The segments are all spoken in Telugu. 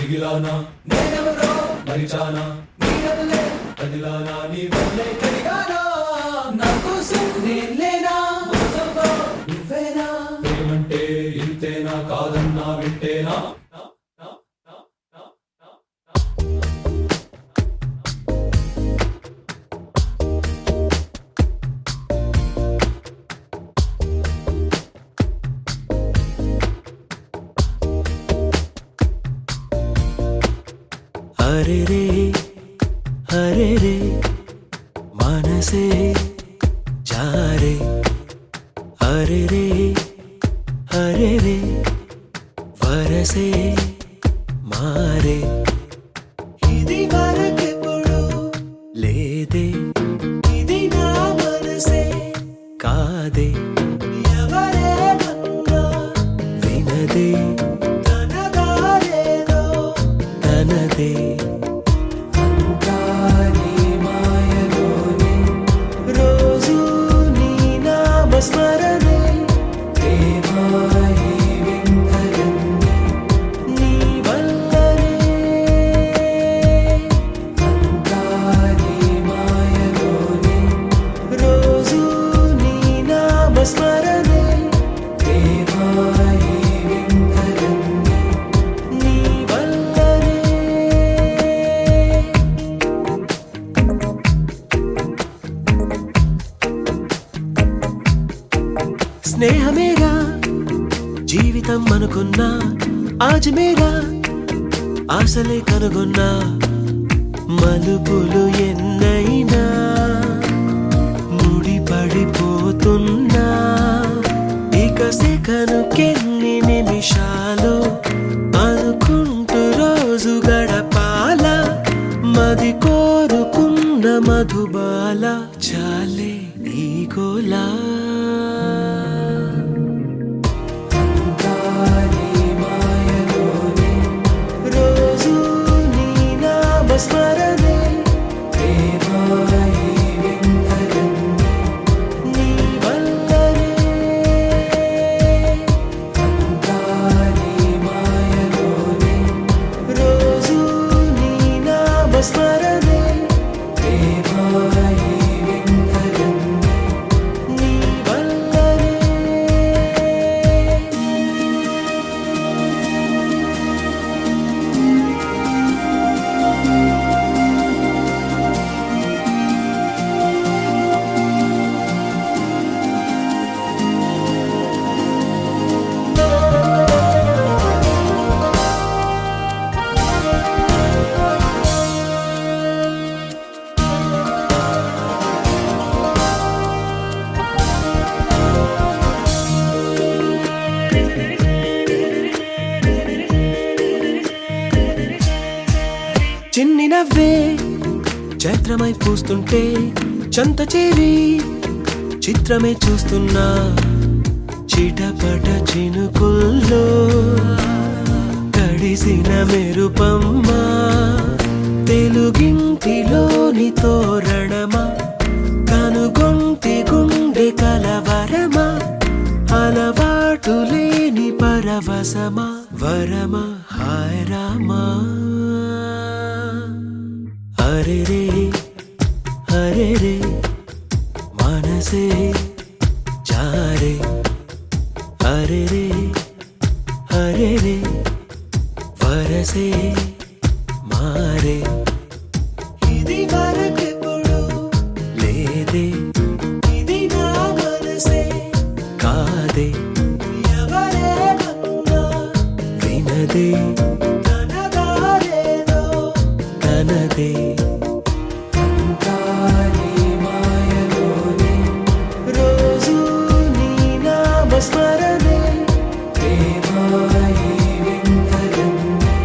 మిగిలానా నేనెవరో మరిచానా నీ వల్లే కదిలానా నీ వల్లే కదిగానా నా కోసం నేనేనా నువ్వేనా ప్రేమంటే ఇంతేనా కాదన్నా వింటేనా हरे रे मनसे जा रे हरे रे वरसे मारे इदी वरकेपुडु लेदे इदी ना मनसे कादे एवरे मन्ना विनदे तनदारेदो तनदे స్మరణే ప్రేమాయి వింతలన్నీ నీ వల్లనే అంతా నీ మాయలోనే రోజు నీ నామ స్మరణే ప్రేమాయి వింతలన్నీ నీ వల్లనే స్నేహమేగా జీవితం అనుకున్నా ఆజ్ మేరా ఆశలే కనుగొన్నా మలుపులు ఎన్నైనా ముడిపడిపోతున్నా ఇక సెకనుకెన్ని నిమిషాలు అనుకుంటూ రోజు గడపాల మది కోరుకున్న మధుబాల చాలే నీకోలా స్మరణే ప్రేమాయి వింతలన్నీ నీ వల్లనే అంతా నీ మాయలోనే రోజు నీ నామ స్మరణే ప్రేమాయి వింతలన్నీ నీ వల్లనే చిన్ని నవ్వే చైత్రమై పూస్తుంటే చంత చేరి చిత్రమే చూస్తున్నా చిటపట చినుకుల్లో తడిసిన మెరుపమ్మ తెలుగింటిలోని తోరణమా కనుగొంటి గుండె కలవరమా అలవాటు లేని పరవశమా వరమా హాయ్ రామా हरे रे मनसे जा रे हरे रे वरसे मारे इदी वरकेपुडु लेदे इदी ना मनसे कादे एवरे मन्ना विनदे तनदारेदो तनदे స్మరణే ప్రేమాయి వింతలన్నీ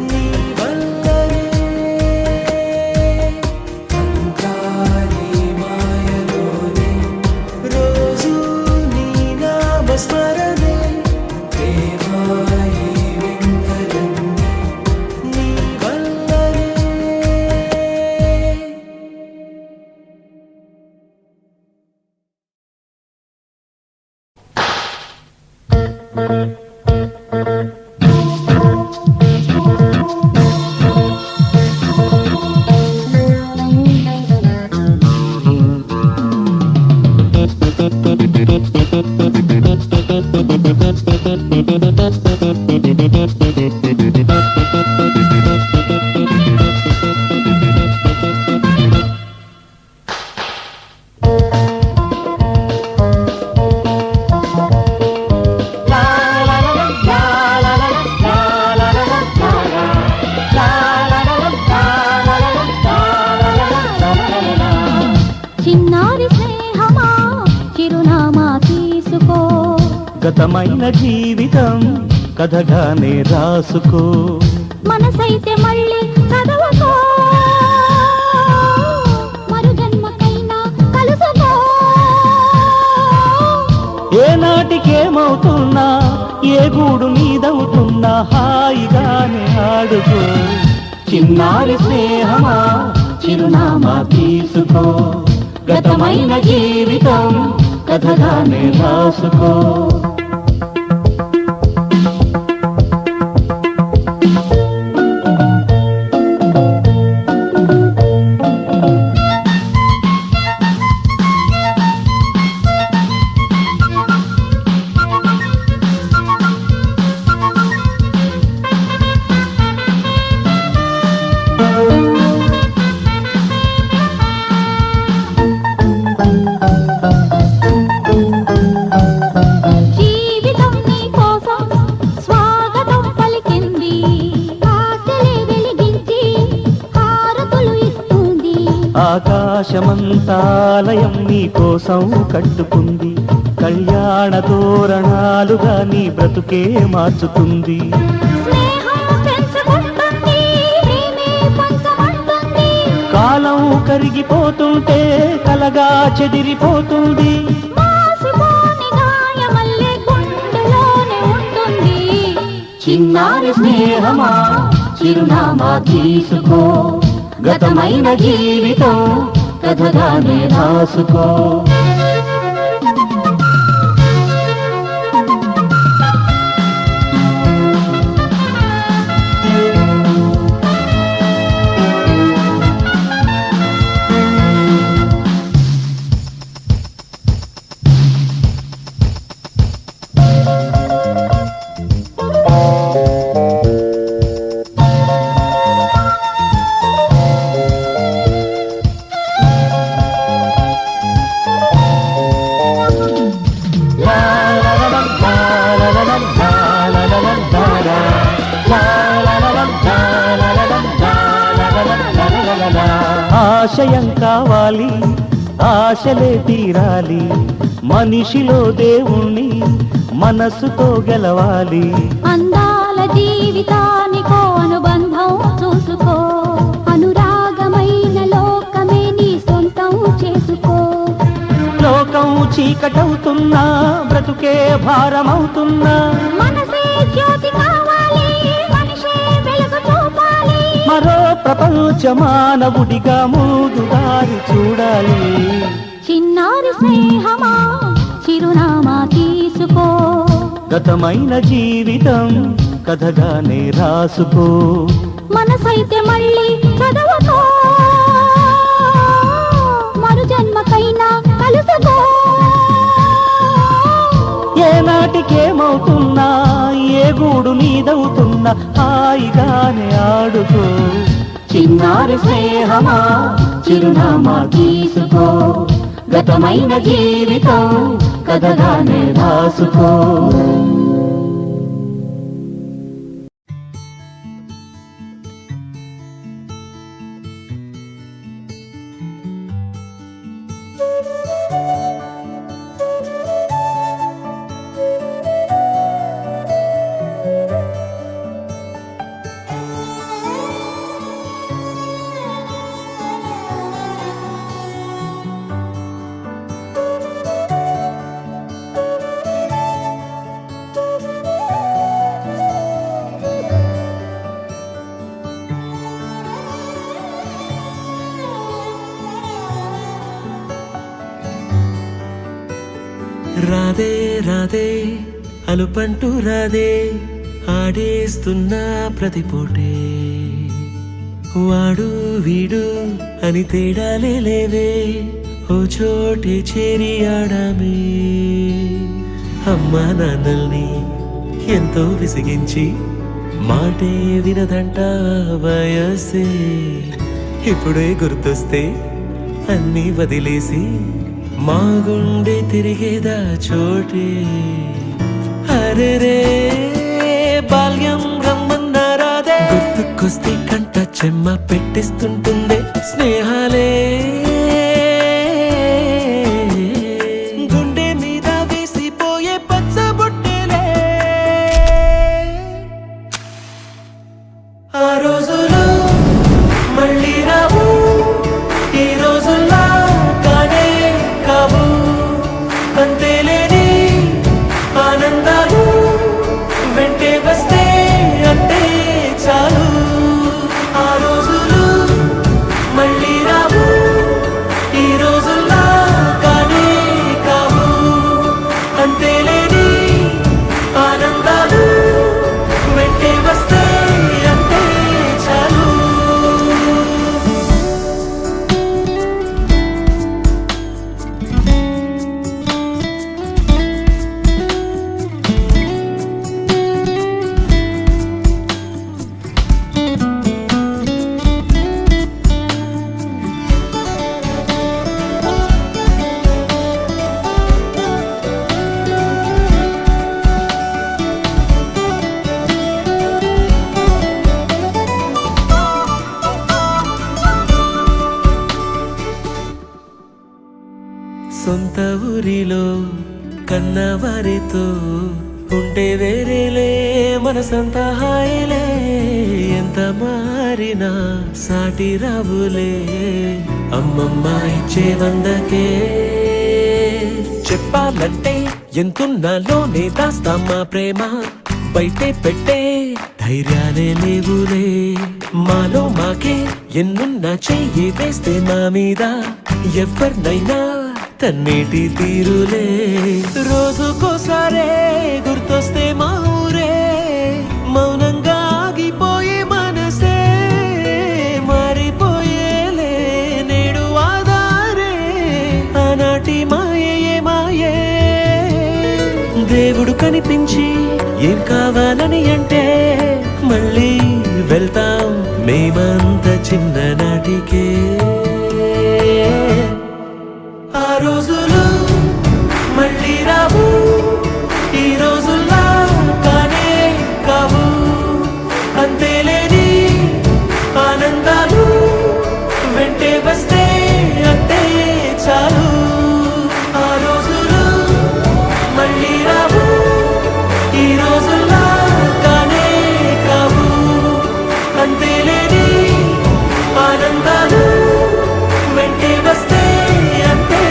నీ వల్లనే అంతా నీ మాయలోనే రోజు నీ నామ స్మరణే ప్రేమాయి వింతలన్నీ గతమైన జీవితం కథగానే రాసుకో. మనసైతే మళ్ళీ చదవకో, మరు జన్మకైనా కలుసుకో. ఏనాటికేమవుతున్నా ఏ గూడు మీదవుతున్నా హాయిగానే ఆడుకో. చిన్నారి స్నేహమా చిరునామా తీసుకో. గతమైన జీవితం కథగానే రాసుకో. జీవితం నీ కోసం స్వాగతం పలికింది, ఆశలే వెలిగించి హారతులు ఇస్తుంది. ఆకాశమంతాలయం నీ కోసం కట్టుకుంది, కళ్యాణ తోరణాలుగా నీ బ్రతుకే మార్చుతుంది. స్నేహం పెంచుకుంటుంది, ప్రేమే పంచమంటుంది. కాలం కరిగిపోతుంటే కలగా చెదిరిపోతుంది. మాసిపోని గాయమల్లే గుండెలోనే ఉంటుంది. చిన్నారి స్నేహమా చిరునామా తీసుకో. గతమైన జీవితం కథగానే రాసుకో. ఆశయం కావాలి ఆశలే తీరాలి, మనిషిలో దేవుణ్ణి మనసుతో గెలవాలి. అందాల జీవితానికో అనుబంధం చూసుకో, అనురాగమైన లోకమే నీ సొంతం చేసుకో. లోకం చీకటవుతున్నా బ్రతుకే భారమవుతున్నా, మనసే జ్యోతి కావాలి, మనిషే వెలుగు చూపాలి. మరో ప్రపంచ మానవుడిగా ముందు దారి చూడాలి. చిన్నారి స్నేహమా చిరునామా తీసుకో. గతమైన జీవితం కథగానే రాసుకో. మనసైతే మళ్ళీ చదవకో, మరు జన్మకైనా కలుసుకో. ఏనాటికేమవుతున్నా ఏ గూడు నీదవుతున్నా హాయిగానే ఆడుకో. చిన్నారి స్నేహమా చిరునామా తీసుకో. గతమైన జీవితం కథగానే రాసుకో. రాదే రాదే అలుపంటూ రాదే, ఆడేస్తున్నా ప్రతి పూటే. వాడు వీడు అని తేడాలే లేవే, ఓ చోటే చేరి ఆడామే. అమ్మా నాన్నల్ని ఎంతో విసిగించి మాటే వినదంట వయసే. ఇప్పుడే గుర్తొస్తే అన్నీ వదిలేసి మా గుండె తిరిగేదా చోటే. అరే రే బాల్యం రమ్మన్నారాదే, గుర్తుకొస్తే కంట చెమ్మ పెట్టిస్తుంటుందే స్నేహాలే. గుండె మీద వేసిపోయే పచ్చబొట్టు అంతేలేని ఆనందాలు వెంటే వస్తే అంతే చాలు. ఆ రోజులు మళ్ళీ రావు, ఈ రోజుల్లా కానే కావు. అంతేలేని ఆనందాలు వెంటే వస్తే అంతే చాలు. సొంత ఊరిలో కన్నవారితో ఉంటే వేరేలే మనసంత హాయిలే. ఎంత మారినా సాటి రావులే అమ్మమ్మ ఇచ్చే వందకే. చెప్పాలంటే ఎంతున్నాలోనే దాస్తామా ప్రేమ, బయటే పెట్టే ధైర్యాలే లేవులే. మాలో మాకే ఎన్నున్నా చెయ్యి వేస్తే మా మీద ఎవరినైనా తన్నేటి తీరులే. రోజుకోసారే గుర్తొస్తే మా ఊరే, మౌనంగా ఆగిపోయే మనసే మారిపోయేలే నేడు ఆధారే. ఆనాటి మాయే మాయే దేవుడు కనిపించి ఏం కావాలని అంటే మళ్ళీ వెళ్తాం మేమంత చిన్ననాటికే. ఆ రోజులు మళ్ళీ రావు, ఈ రోజుల్లా కానే కావు. అంతేలేని ఆనందాలు వెంటే వస్తే అంతే చాలు. ఆ రోజులు మళ్ళీ రావు, ఈ రోజుల్లా కానే కావు. అంతేలేని ఆనందాలు వెంటే వస్తే అంతే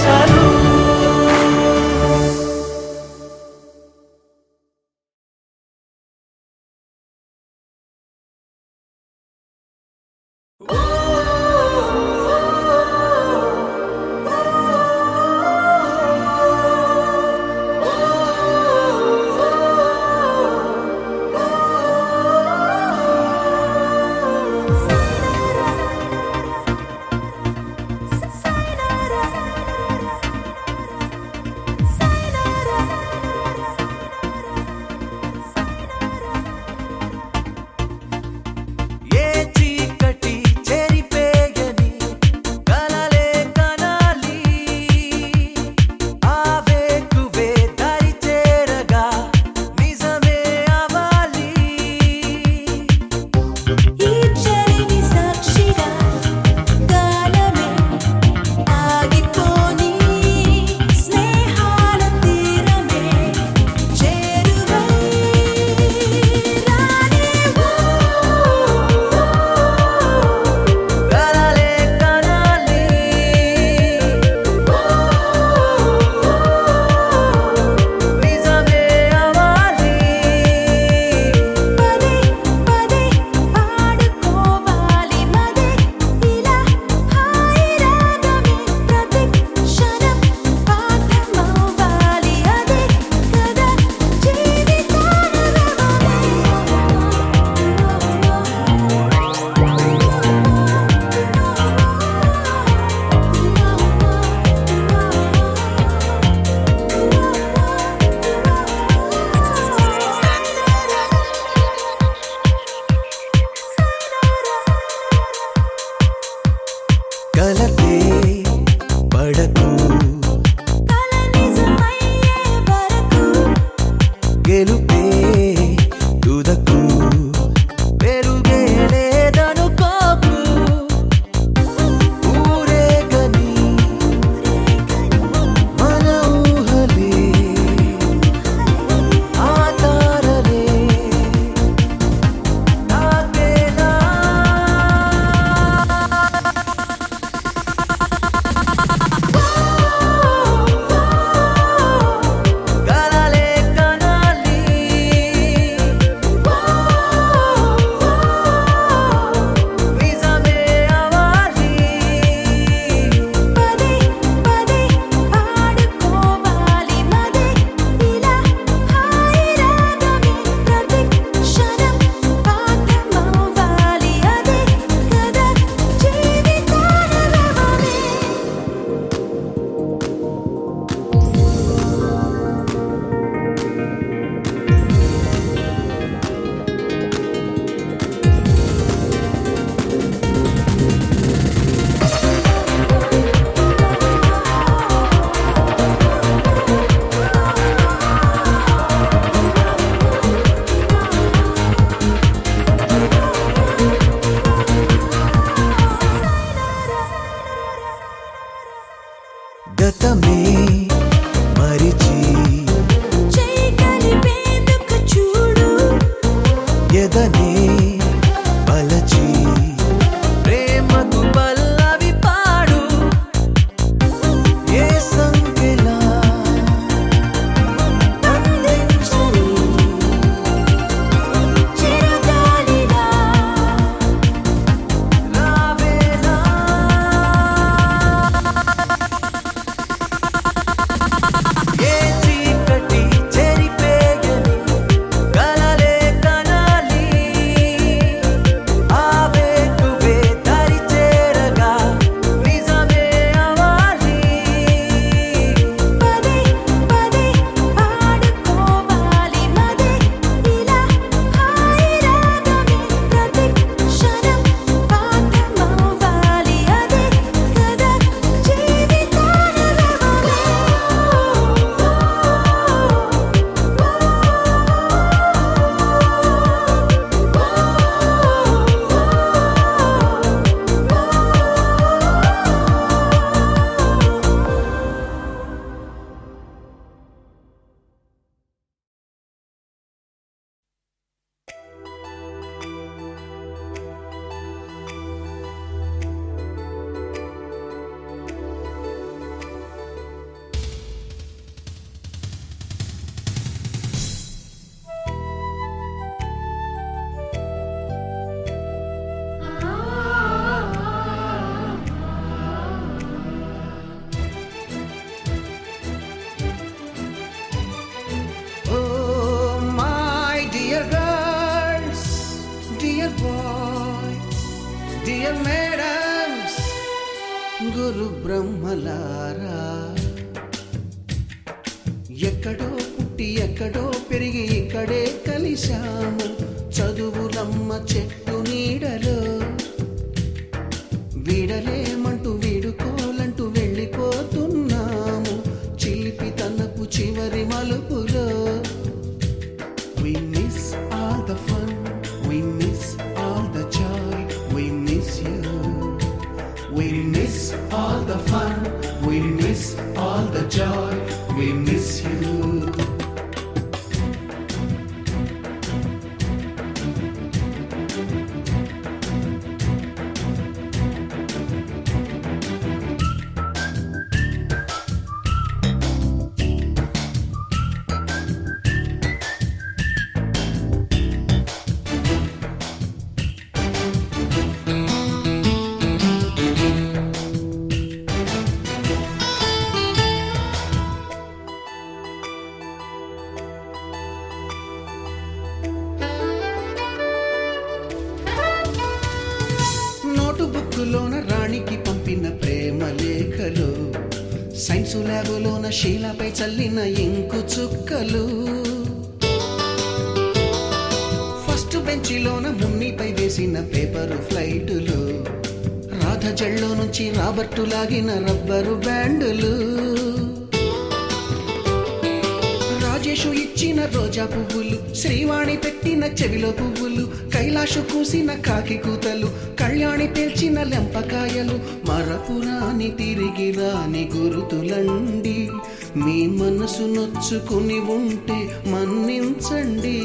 చాలు. డియర్ మేడమ్స్, గురు బ్రహ్మలారా, ఎక్కడో పుట్టి ఎక్కడో పెరిగి ఇక్కడే కలిశాము చదువులమ్మ చెట్టు నీడలో. వీడలేమంటూ వీడుకోలంటూ వెళ్ళిపోతున్నాము చిలిపి తనపు చివరి మలుపులో. We miss all the fun, we miss all the joy, we miss you. We miss all the fun, we miss all the joy, we miss you. నోటుబుక్కులోన రాణికి పంపిన ప్రేమ లేఖలు, సైన్సు ల్యాబులోన శీలపై చల్లిన ఇంకు చుక్కలు, ఫస్ట్ బెంచిలోన మున్నిపై వేసిన పేపరు ఫ్లైటులు, రాధ జల్లో నుంచి రాబర్టు లాగిన రబ్బరు బ్యాండులు, రాజేషు ఇచ్చిన రోజా పువ్వులు, శ్రీవాణి పెట్టిన చెవిలో పువ్వులు, కైలాషు కూసిన కాకి కూతలు, కళ్యాణి పేల్చిన లెంపకాయలు, మరపురాని తిరిగి రాని గురుతులండి. మీ మనసు నొచ్చుకుని ఉంటే మన్నించండి.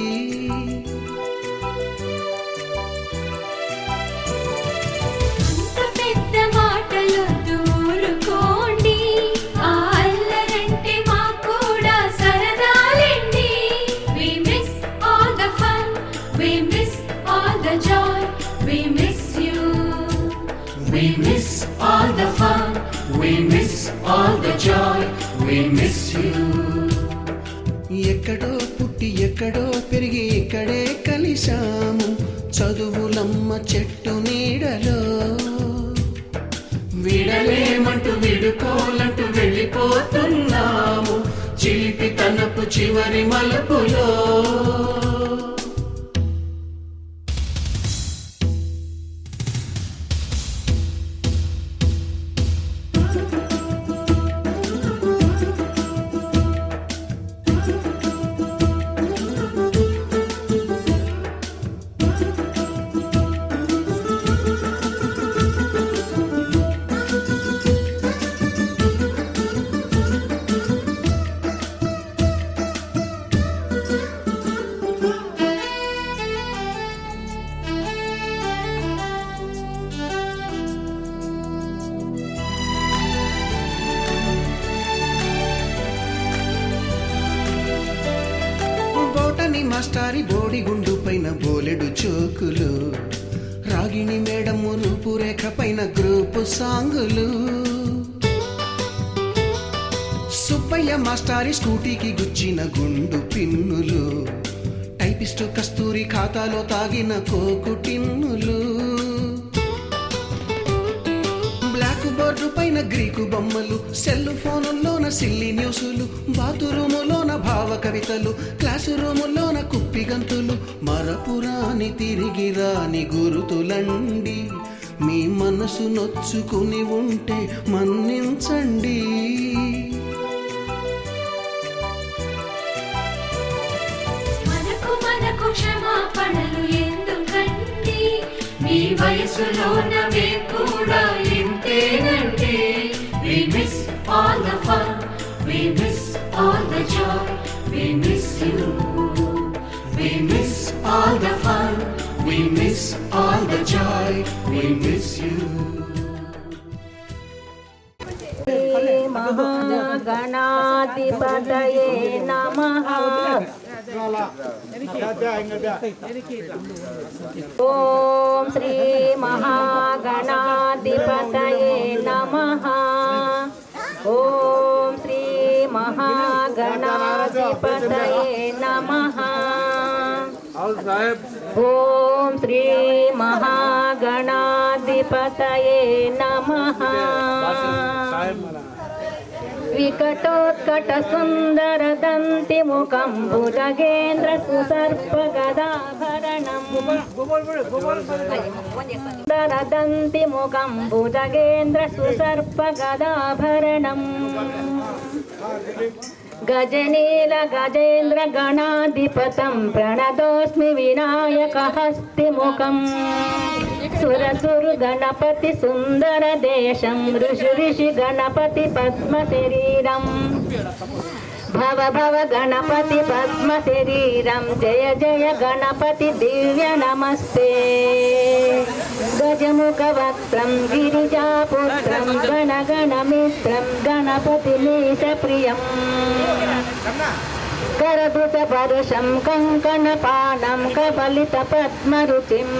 We miss all the fun, we miss all the joy, we miss you. ఎక్కడో పుట్టి ఎక్కడో పెరిగి ఇక్కడే కలిశాము చదువులమ్మ చెట్టు నీడలో. విడలేమంటూ విడుకోలంటూ వెళ్ళిపోతున్నాము చిలిపి తనపు చివరి మలుపులో. మాస్టారి బోడిగుండు పైన బోలెడు చోకులు, రాగిణి మేడము రూపురేఖ పైన గ్రూపు సాంగులు, సుబ్బయ్య మాస్టారి స్కూటీకి గుచ్చిన గుండు పిన్నులు, టైపిస్టు కస్తూరి ఖాతాలో తాగిన కోకు టిన్నులు, బ్లాక్ బోర్డు పైన గ్రీకు బొమ్మలు, సెల్ ఫోనుల్లోన సిల్లి న్యూసులు, బాతురూములోన భావ కవితలు, క్లాసు రూములోన కుప్పి గంతులు, మరపురాని తిరిగి రాని గురుతులండి. మీ మనసు నొచ్చుకుని ఉంటే మన్నించండి. మనకు క్షమాపణలు ఎందుకండి, మీ వయసులోన మేము కూడా ఇంతేనండి. We miss all the fun, we miss all the joy, we miss you. We miss all the fun, we miss all the joy, we miss you. మహాగణాధిపతయే నమః. ఓం శ్రీ మహాగణాధిపతయే నమః. ఓం శ్రీ మహాగణాధిపతయే నమః. ఓం శ్రీ మహాగణాధిపతయే నమః. వికటోత్కట సుందర దంతి ముఖం భుజగేంద్ర సుసర్ప గదాభరణం. సుందర దంతి ముఖం భుజగేంద్ర సుసర్ప గదాభరణం. గజనీల గజేంద్ర గణాధిపతం ప్రణతోస్మి వినాయక హస్తిముఖం. సురసురు గణపతి సుందర దేశం ఋషి ఋషి గణపతి పద్మ శరీరం. భవ భవ గణపతి పద్మ శరీరం. జయ జయ గణపతి దివ్య నమస్తే. గజముఖ వక్త్రం గిరిజాపుత్రం గణ గణమిత్రం గణపతి మీశ ప్రియం. కరధృత పరుషం కంకణ పానం కబలిత పద్మరుచిం.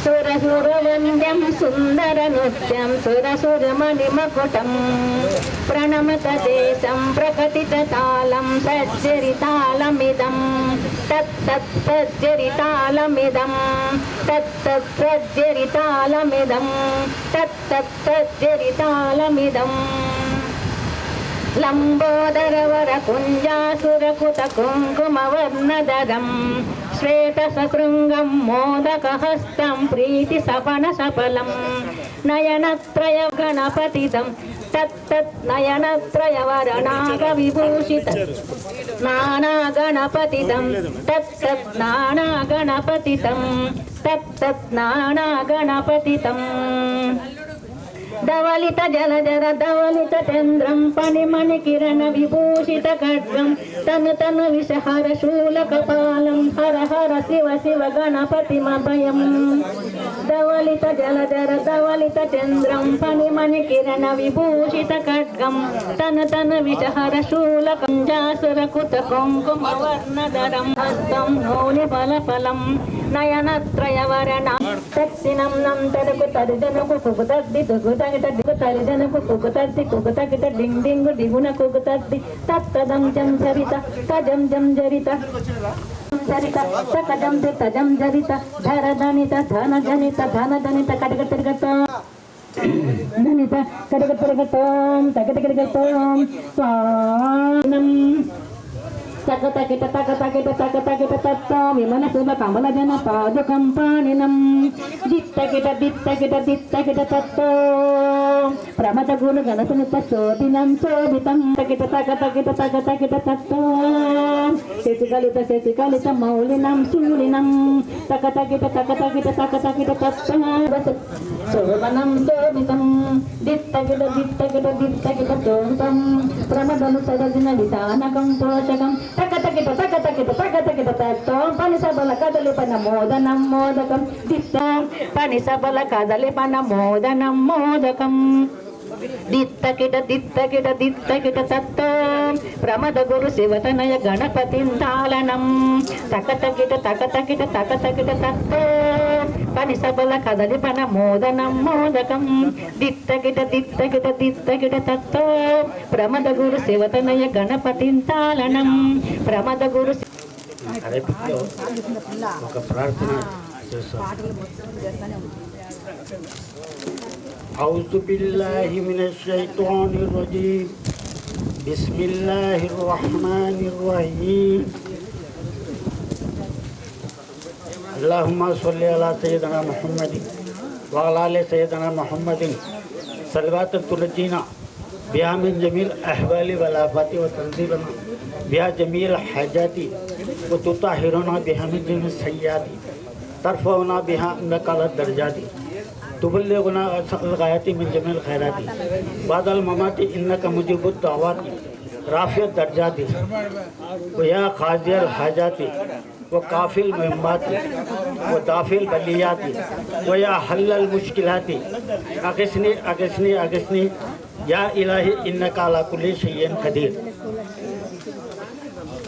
సురసురవంద్యం సుందర నృత్యం సురసురమణి మకుటం. ప్రణమత దేశం ప్రకటిత తాళం సజ్జరితాళమిదం. తత్తజ్జరితాళమిదం. తత్తజ్జరితాళమిదం. తత్తజ్జరితాళమిదం. లంబోదరవర కుంజాసురకుత కుంకుమవర్ణదరం. శ్వేత సశృంగం మోదకహస్తం ప్రీతి సపన సఫలం. నయనత్రయ గణపతిదం. తత్తత్ నయనత్రయవరణాగ విభూషిత నానా గణపతిదం. తత్తత్ నానా గణపతితం. తత్తత్ నానా గణపతితం. ధవలిత జలజర ధవలిత చంద్రం పణిమణి కిరణ విభూషిత ఖడ్గం. తను తను విషహర శూల కపాలం. హర హర శివ శివ గణపతిమభయం. ధవలిత జలజర ధవలిత చంద్రం పణిమణి కిరణ విభూషిత ఖడ్గం. తను తను విషహర శూల కంజాసుర కుత కుంకుమ వర్ణధరం. హస్తం నౌని ఫల ఫలం. నయనత్రయవరణ దక్షిణం నం తరుకు తరిజనకు కుకుతద్ది తుకుతగిట దిగు తరిజనకు కుకుతద్ది కుకుతగిట డింగ్ డింగు దిగున కుకుతద్ది. తత్తదం జం జరిత తజం జం జరిత జరిత తకజం తజం జరిత. ధర ధనిత ధన జనిత ధన ధనిత కటక తిరగట ధనిత కటక తిరగటం తగట తిరగటం. స్వానం తగతకిట తగతకిట తగతకిట తత్త విమనసుల కమల జన పాదుకం పాణినం. దిత్తకిట దిత్తకిట దిత్తకిట తత్తో ప్రమద గురు గణసునిత శోభినం శోభితం. తకిట తగతకిట తగతకిట తత్తో శశికలిత శశికలిత మౌలినం శూలినం. తగతకిట తగతకిట తగతకిట తత్తో శోభనం శోభితం. దిత్తకిట దిత్తకిట దిత్తకిట శోభితం. ప్రమదను సరజిన విధానకం పోషకం. తకతకిట తకతకిట తకతకిట తత్తో పని సబల కదలి పన మోదనం మోదకం. దిత్తం పని సబల కదలి పన మోదనం మోదకం. దిత్తకిట దిత్తకిట దిత్తకిట తత్తో ప్రమద గురు శివతనయ గణపతిం తాళనం. తకతకిట తకతకిట తకతకిట తత్తో పని సబల కదలి పన మోదనం మోదకం. దిత్తకిట దిత్తకిట దిత్తకిట తత్తో ప్రమద గురు శివతనయ గణపతిం తాళనం. ప్రమద గురు ఒక ప్రార్థన చేస్తాం. أعوذ بالله من الشيطان الرجيم. بسم الله الرحمن الرحيم. اللهم صل على سيدنا محمد وعلى آل سيدنا محمد صلوات تنجينا بها من جميع الأحوال والآفات وتنزيلنا بها جميع الحاجات وتطهرنا بها من جميع السيئات ترفعنا بها عندك على الدرجات تبلغنا الغايات من جميع الخيرات بعد الممات إنك مجيب الدعوات رافع الدرجات ويا قاضي الحاجات وكافي المهمات ودافع البليات ويا حل المشكلات أغثني أغثني أغثني يا إلهي إنك على كل شيء قدير.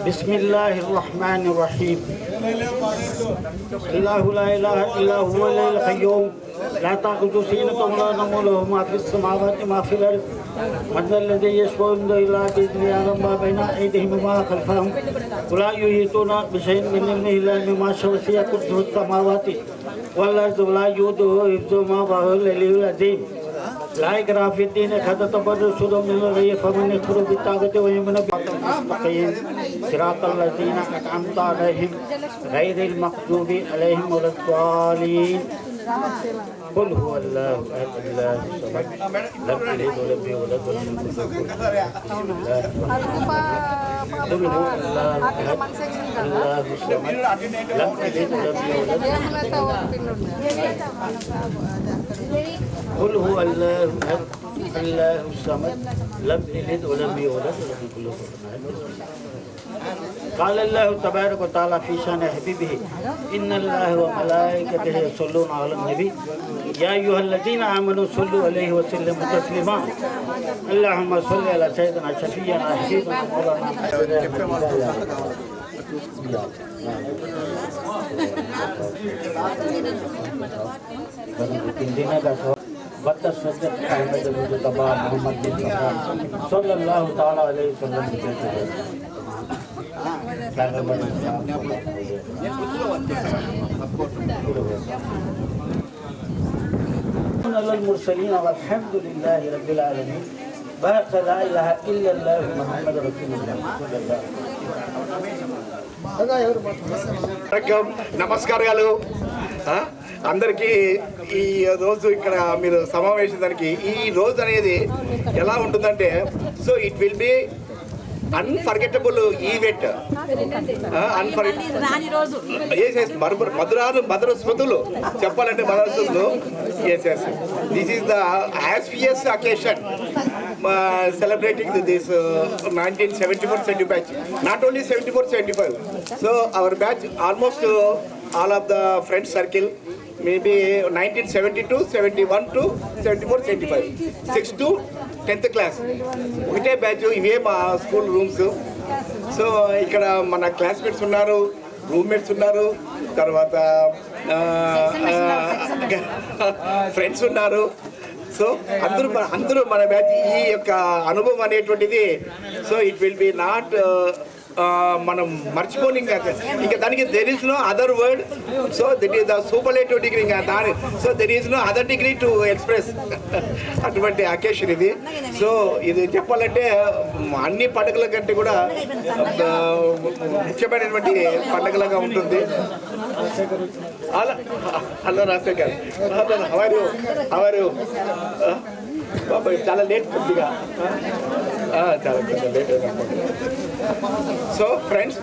बिस्मिल्लाहिर्रहमानिर्रहीम अल्लाहु ला इलाहा इल्ला हुवल हय्युल क़य्यूम ला ताखुज़ुहु सिनतुन वला नौम लहु मा फ़िस समावाति मा फ़िल अर्ज़ मन्ज़ल्लज़ी यशफ़उ इंदहु इल्ला बिइज़्निहि यअलमु मा बैना अयदीहिम व मा ख़ल्फ़हुम वला युहीतूना बिशैइन मिन इल्मिहि इल्ला बिमा शाअ वसिअ कुर्सियुहु समावाति वल अर्ज़ वला युऊदुहु हिफ़्ज़ुहुमा व हुवल अलिय्युल अज़ीम ला इक्राहा फ़िद्दीन क़द तबर्रअ मिनल ग़य्य फमन यकफ़ुरु बित्ताग़ूति व यु'मिनु बिल्लाहिल मुस्तक़ीम सिरातल लज़ीना अन'अमता अलैहिम ग़ैरिल मग़ज़ूबि अलैहिम वलद्दालीन क़ुल हुवल्लाहु अहद अल्लाहु Samad lam yalid wa lam yulad wa lam yakul lahu kufuwan ahad क़ुल हुवल्लाहु अहद अल्लाहु Samad lam yalid wa lam yulad قل هو الله أحد الله الصمد لم يلد ولم يولد ولم يكن له كفوا أحد قال الله تبارك وتعالى في شأن حبيبه إن الله وملائكته يصلون على النبي يا أيها الذين آمنوا صلوا عليه وسلموا تسليما اللهم صل على سيدنا شفيعنا حبيبنا مولانا बत्तर सज्जत अहमद मुस्तफा मोहम्मद बिन सल्लल्लाहु ताला अलैहि वसल्लम अलल मुरसलीन वल्हम्दुलिल्लाहि रब्बिल आलमीन बाक़ ला इलाहा इल्लल्लाह मुहम्मद रसूलुल्लाह నమస్కారాలు అందరికీ ఈ రోజు ఇక్కడ మీరు సమావేశానికి ఈ రోజు అనేది ఎలా ఉంటుందంటే so it will be unforgettable event మధుర స్మృతులు చెప్పాలంటే మధుర స్మృతులు yes yes this is the auspicious occasion celebrating this 1974-75 batch, not only 74-75. So our batch almost all of the friend circle, maybe 1972, 71 to 74-75, 6 to 10th class. ఒకటే బ్యాచ్ ఇవే మా స్కూల్ రూమ్స్. సో ఇక్కడ మన క్లాస్మేట్స్ ఉన్నారు, రూమ్మేట్స్ ఉన్నారు, తర్వాత ఫ్రెండ్స్ ఉన్నారు. సో అందరూ మన బ్యాచ్ ఈ యొక్క అనుభవం అనేటువంటిది so it will be not మనం మర్చిపోని ఇంకా దానికి there is no other word. So that is the superlative degree ఇంకా దాని so there is no other degree to express అటువంటి అకేషన్ ఇది. సో ఇది చెప్పాలంటే అన్ని పండుగల కంటే కూడా ముఖ్యమైనటువంటి పండుగలుగా ఉంటుంది. హలో రాజశేఖర్, హవరు బాబాయ్ చాలా లేట్ కొద్దిగా చాలా కొంచెం లేట్. సో ఫ్రెండ్స్,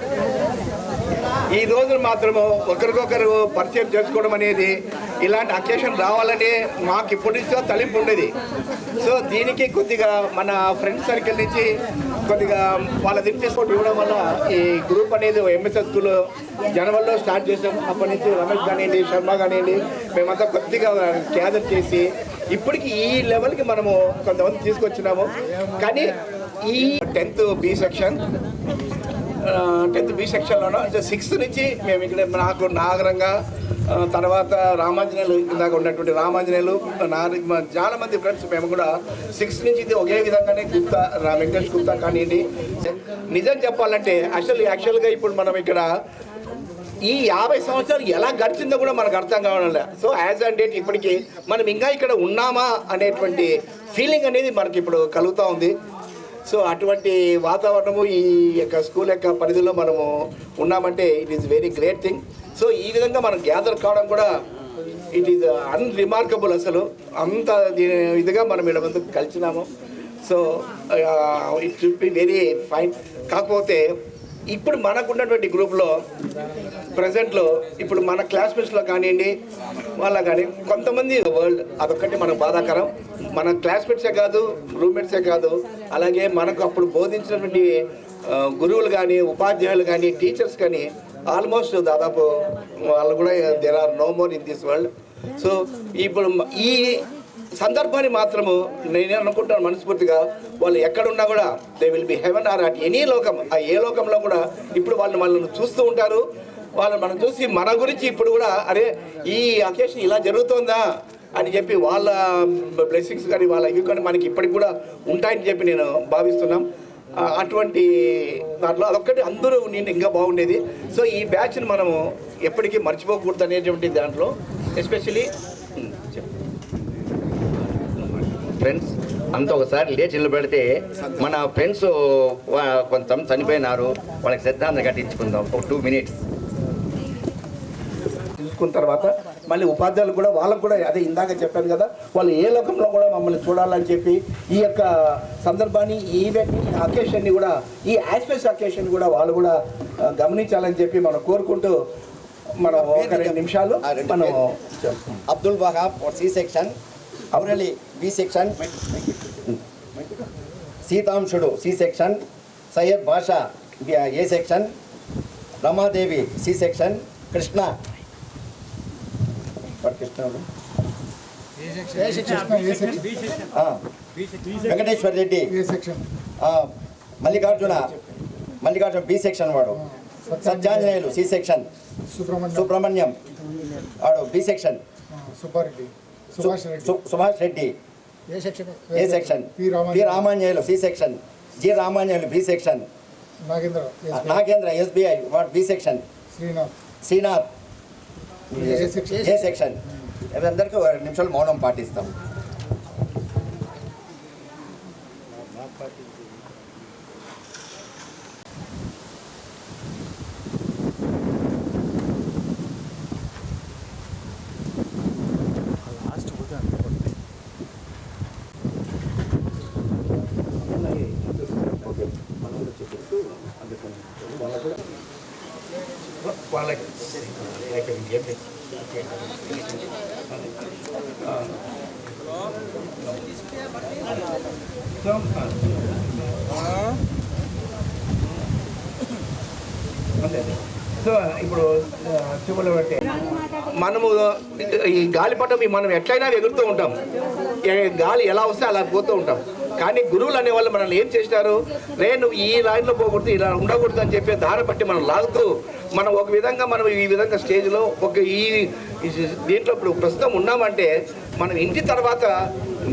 ఈ రోజున మాత్రము ఒకరికొకరు పరిచయం చేసుకోవడం అనేది ఇలాంటి అకేషన్ రావాలని మాకు ఇప్పటి నుంచో తలింపు ఉండేది. సో దీనికి కొద్దిగా మన ఫ్రెండ్స్ సర్కిల్ నుంచి కొద్దిగా వాళ్ళ దించేసుకోవడం ఇవ్వడం వల్ల ఈ గ్రూప్ అనేది ఎంఎస్ఎస్ స్కూల్ జనవరిలో స్టార్ట్ చేసాం. అప్పటి నుంచి రమేష్ కానివ్వండి, శర్మ కానివ్వండి, మేమంతా కొద్దిగా గ్యాదర్ చేసి ఇప్పటికి ఈ లెవెల్కి మనము కొంతమంది తీసుకొచ్చినాము. కానీ ఈ 10th B సెక్షన్లోనో 6th నుంచి మేము ఇక్కడ నాకు నాగరంగా తర్వాత రామాంజనేయులు ఇందాక ఉన్నటువంటి రామాంజనేయులు చాలా మంది ఫ్రెండ్స్ మేము కూడా 6th నుంచి ఇది ఒకే విధంగానే గుప్తా వెంకటేష్ గుప్తా కానివ్వండి. నిజం చెప్పాలంటే యాక్చువల్గా ఇప్పుడు మనం ఇక్కడ ఈ 50 సంవత్సరాలు ఎలా గడిచిందో కూడా మనకు అర్థం కావడం లేదు. సో యాజ్ ఆన్ డేట్ ఇప్పటికీ మనం ఇంకా ఇక్కడ ఉన్నామా అనేటువంటి ఫీలింగ్ అనేది మనకి ఇప్పుడు కలుగుతూ ఉంది. సో అటువంటి వాతావరణము ఈ యొక్క స్కూల్ యొక్క పరిధిలో మనము ఉన్నామంటే it is very great thing. So ఈ విధంగా మనం గ్యాదర్ కావడం కూడా ఇట్ ఈజ్ అన్రిమార్కబుల్. అసలు అంత ఇదిగా మనం ఇక్కడ ముందు కలిసినాము. So it should be very fine. కాకపోతే ఇప్పుడు మనకున్నటువంటి గ్రూప్లో ప్రజెంట్లో ఇప్పుడు మన క్లాస్మేట్స్లో కానివ్వండి వాళ్ళ కానీ కొంతమంది వరల్డ్ అదొక్కటి మనకు బాధాకరం. మన క్లాస్మేట్సే కాదు, రూమ్మేట్సే కాదు, అలాగే మనకు అప్పుడు బోధించినటువంటి గురువులు కానీ, ఉపాధ్యాయులు కానీ, టీచర్స్ కానీ ఆల్మోస్ట్ దాదాపు వాళ్ళు కూడా there are no more in this world. So ఇప్పుడు ఈ సందర్భాన్ని మాత్రము నేను అనుకుంటాను మనస్ఫూర్తిగా, వాళ్ళు ఎక్కడున్నా కూడా they will be heaven or at any లోకం, ఆ ఏ లోకంలో కూడా ఇప్పుడు వాళ్ళని చూస్తూ ఉంటారు. మనం చూసి మన గురించి ఇప్పుడు కూడా అరే ఈ అకేషన్ ఇలా జరుగుతుందా అని చెప్పి వాళ్ళ బ్లెస్సింగ్స్ కానీ వాళ్ళ ఇవి కానీ మనకి ఇప్పటికి కూడా ఉంటాయని చెప్పి నేను భావిస్తున్నాం. అటువంటి దాంట్లో అదొక్కటి అందరూ నేను ఇంకా బాగుండేది. సో ఈ బ్యాచ్ని మనము ఎప్పటికీ మర్చిపోకూడదు అనేటువంటి దాంట్లో ఎస్పెషలీ ఫ్రెండ్స్ అంతా ఒకసారి లేచి నిలబెడితే మన ఫ్రెండ్స్ కొంత చనిపోయినారు, వాళ్ళకి శ్రద్ధాంజలి కట్టించుకుందాం ఒక 2 minutes. తీసుకున్న తర్వాత మళ్ళీ ఉపాధ్యాయులు కూడా వాళ్ళకు కూడా అదే ఇందాక చెప్పాను కదా, వాళ్ళు ఏ లోకంలో కూడా మమ్మల్ని చూడాలని చెప్పి ఈ యొక్క సందర్భాన్ని ఈ ఈవెంట్ని అకేషన్ని కూడా ఈ ఆస్పెక్ట్స్ అకేషన్ కూడా వాళ్ళు కూడా గమనించాలని చెప్పి మనం కోరుకుంటూ మనం ఒక 2 నిమిషాలు మనం Abdul Wahab C section, Abrali B section, Seetamshudu C section, Syed Basha A section, Ramadevi C section, Krishna Venkateswara Reddy, Mallikarjuna B section వాడు, సత్యాంజనేయులు సి సెక్షన్, సుబ్రహ్మణ్యం వాడు B section, Subhash Reddy A section, P Ramanjaneyulu C section, G Ramanjaneyulu B section, Nagendra SBI వాడు B section, Srinath A section. అందరికీ 2 నిమిషాలు మౌనం పాటిస్తాం. వాళ్ళకి సో ఇప్పుడు చెవులు అంటే మనము ఈ గాలిపటం మనం ఎట్లయినా ఎగురుతూ ఉంటాం, గాలి ఎలా వస్తే అలా పోతూ ఉంటాం. కానీ గురువులు అనేవాళ్ళు మనల్ని ఏం చేసినారు, రే నువ్వు ఈ లైన్లో పోకూడదు, ఇలా ఉండకూడదు అని చెప్పి దారి బట్టి మనం లాగుతూ మనం ఒక విధంగా మనం ఈ విధంగా స్టేజ్లో ఒక ఈ దీంట్లో ఇప్పుడు ప్రస్తుతం ఉన్నామంటే మనం ఇంటి తర్వాత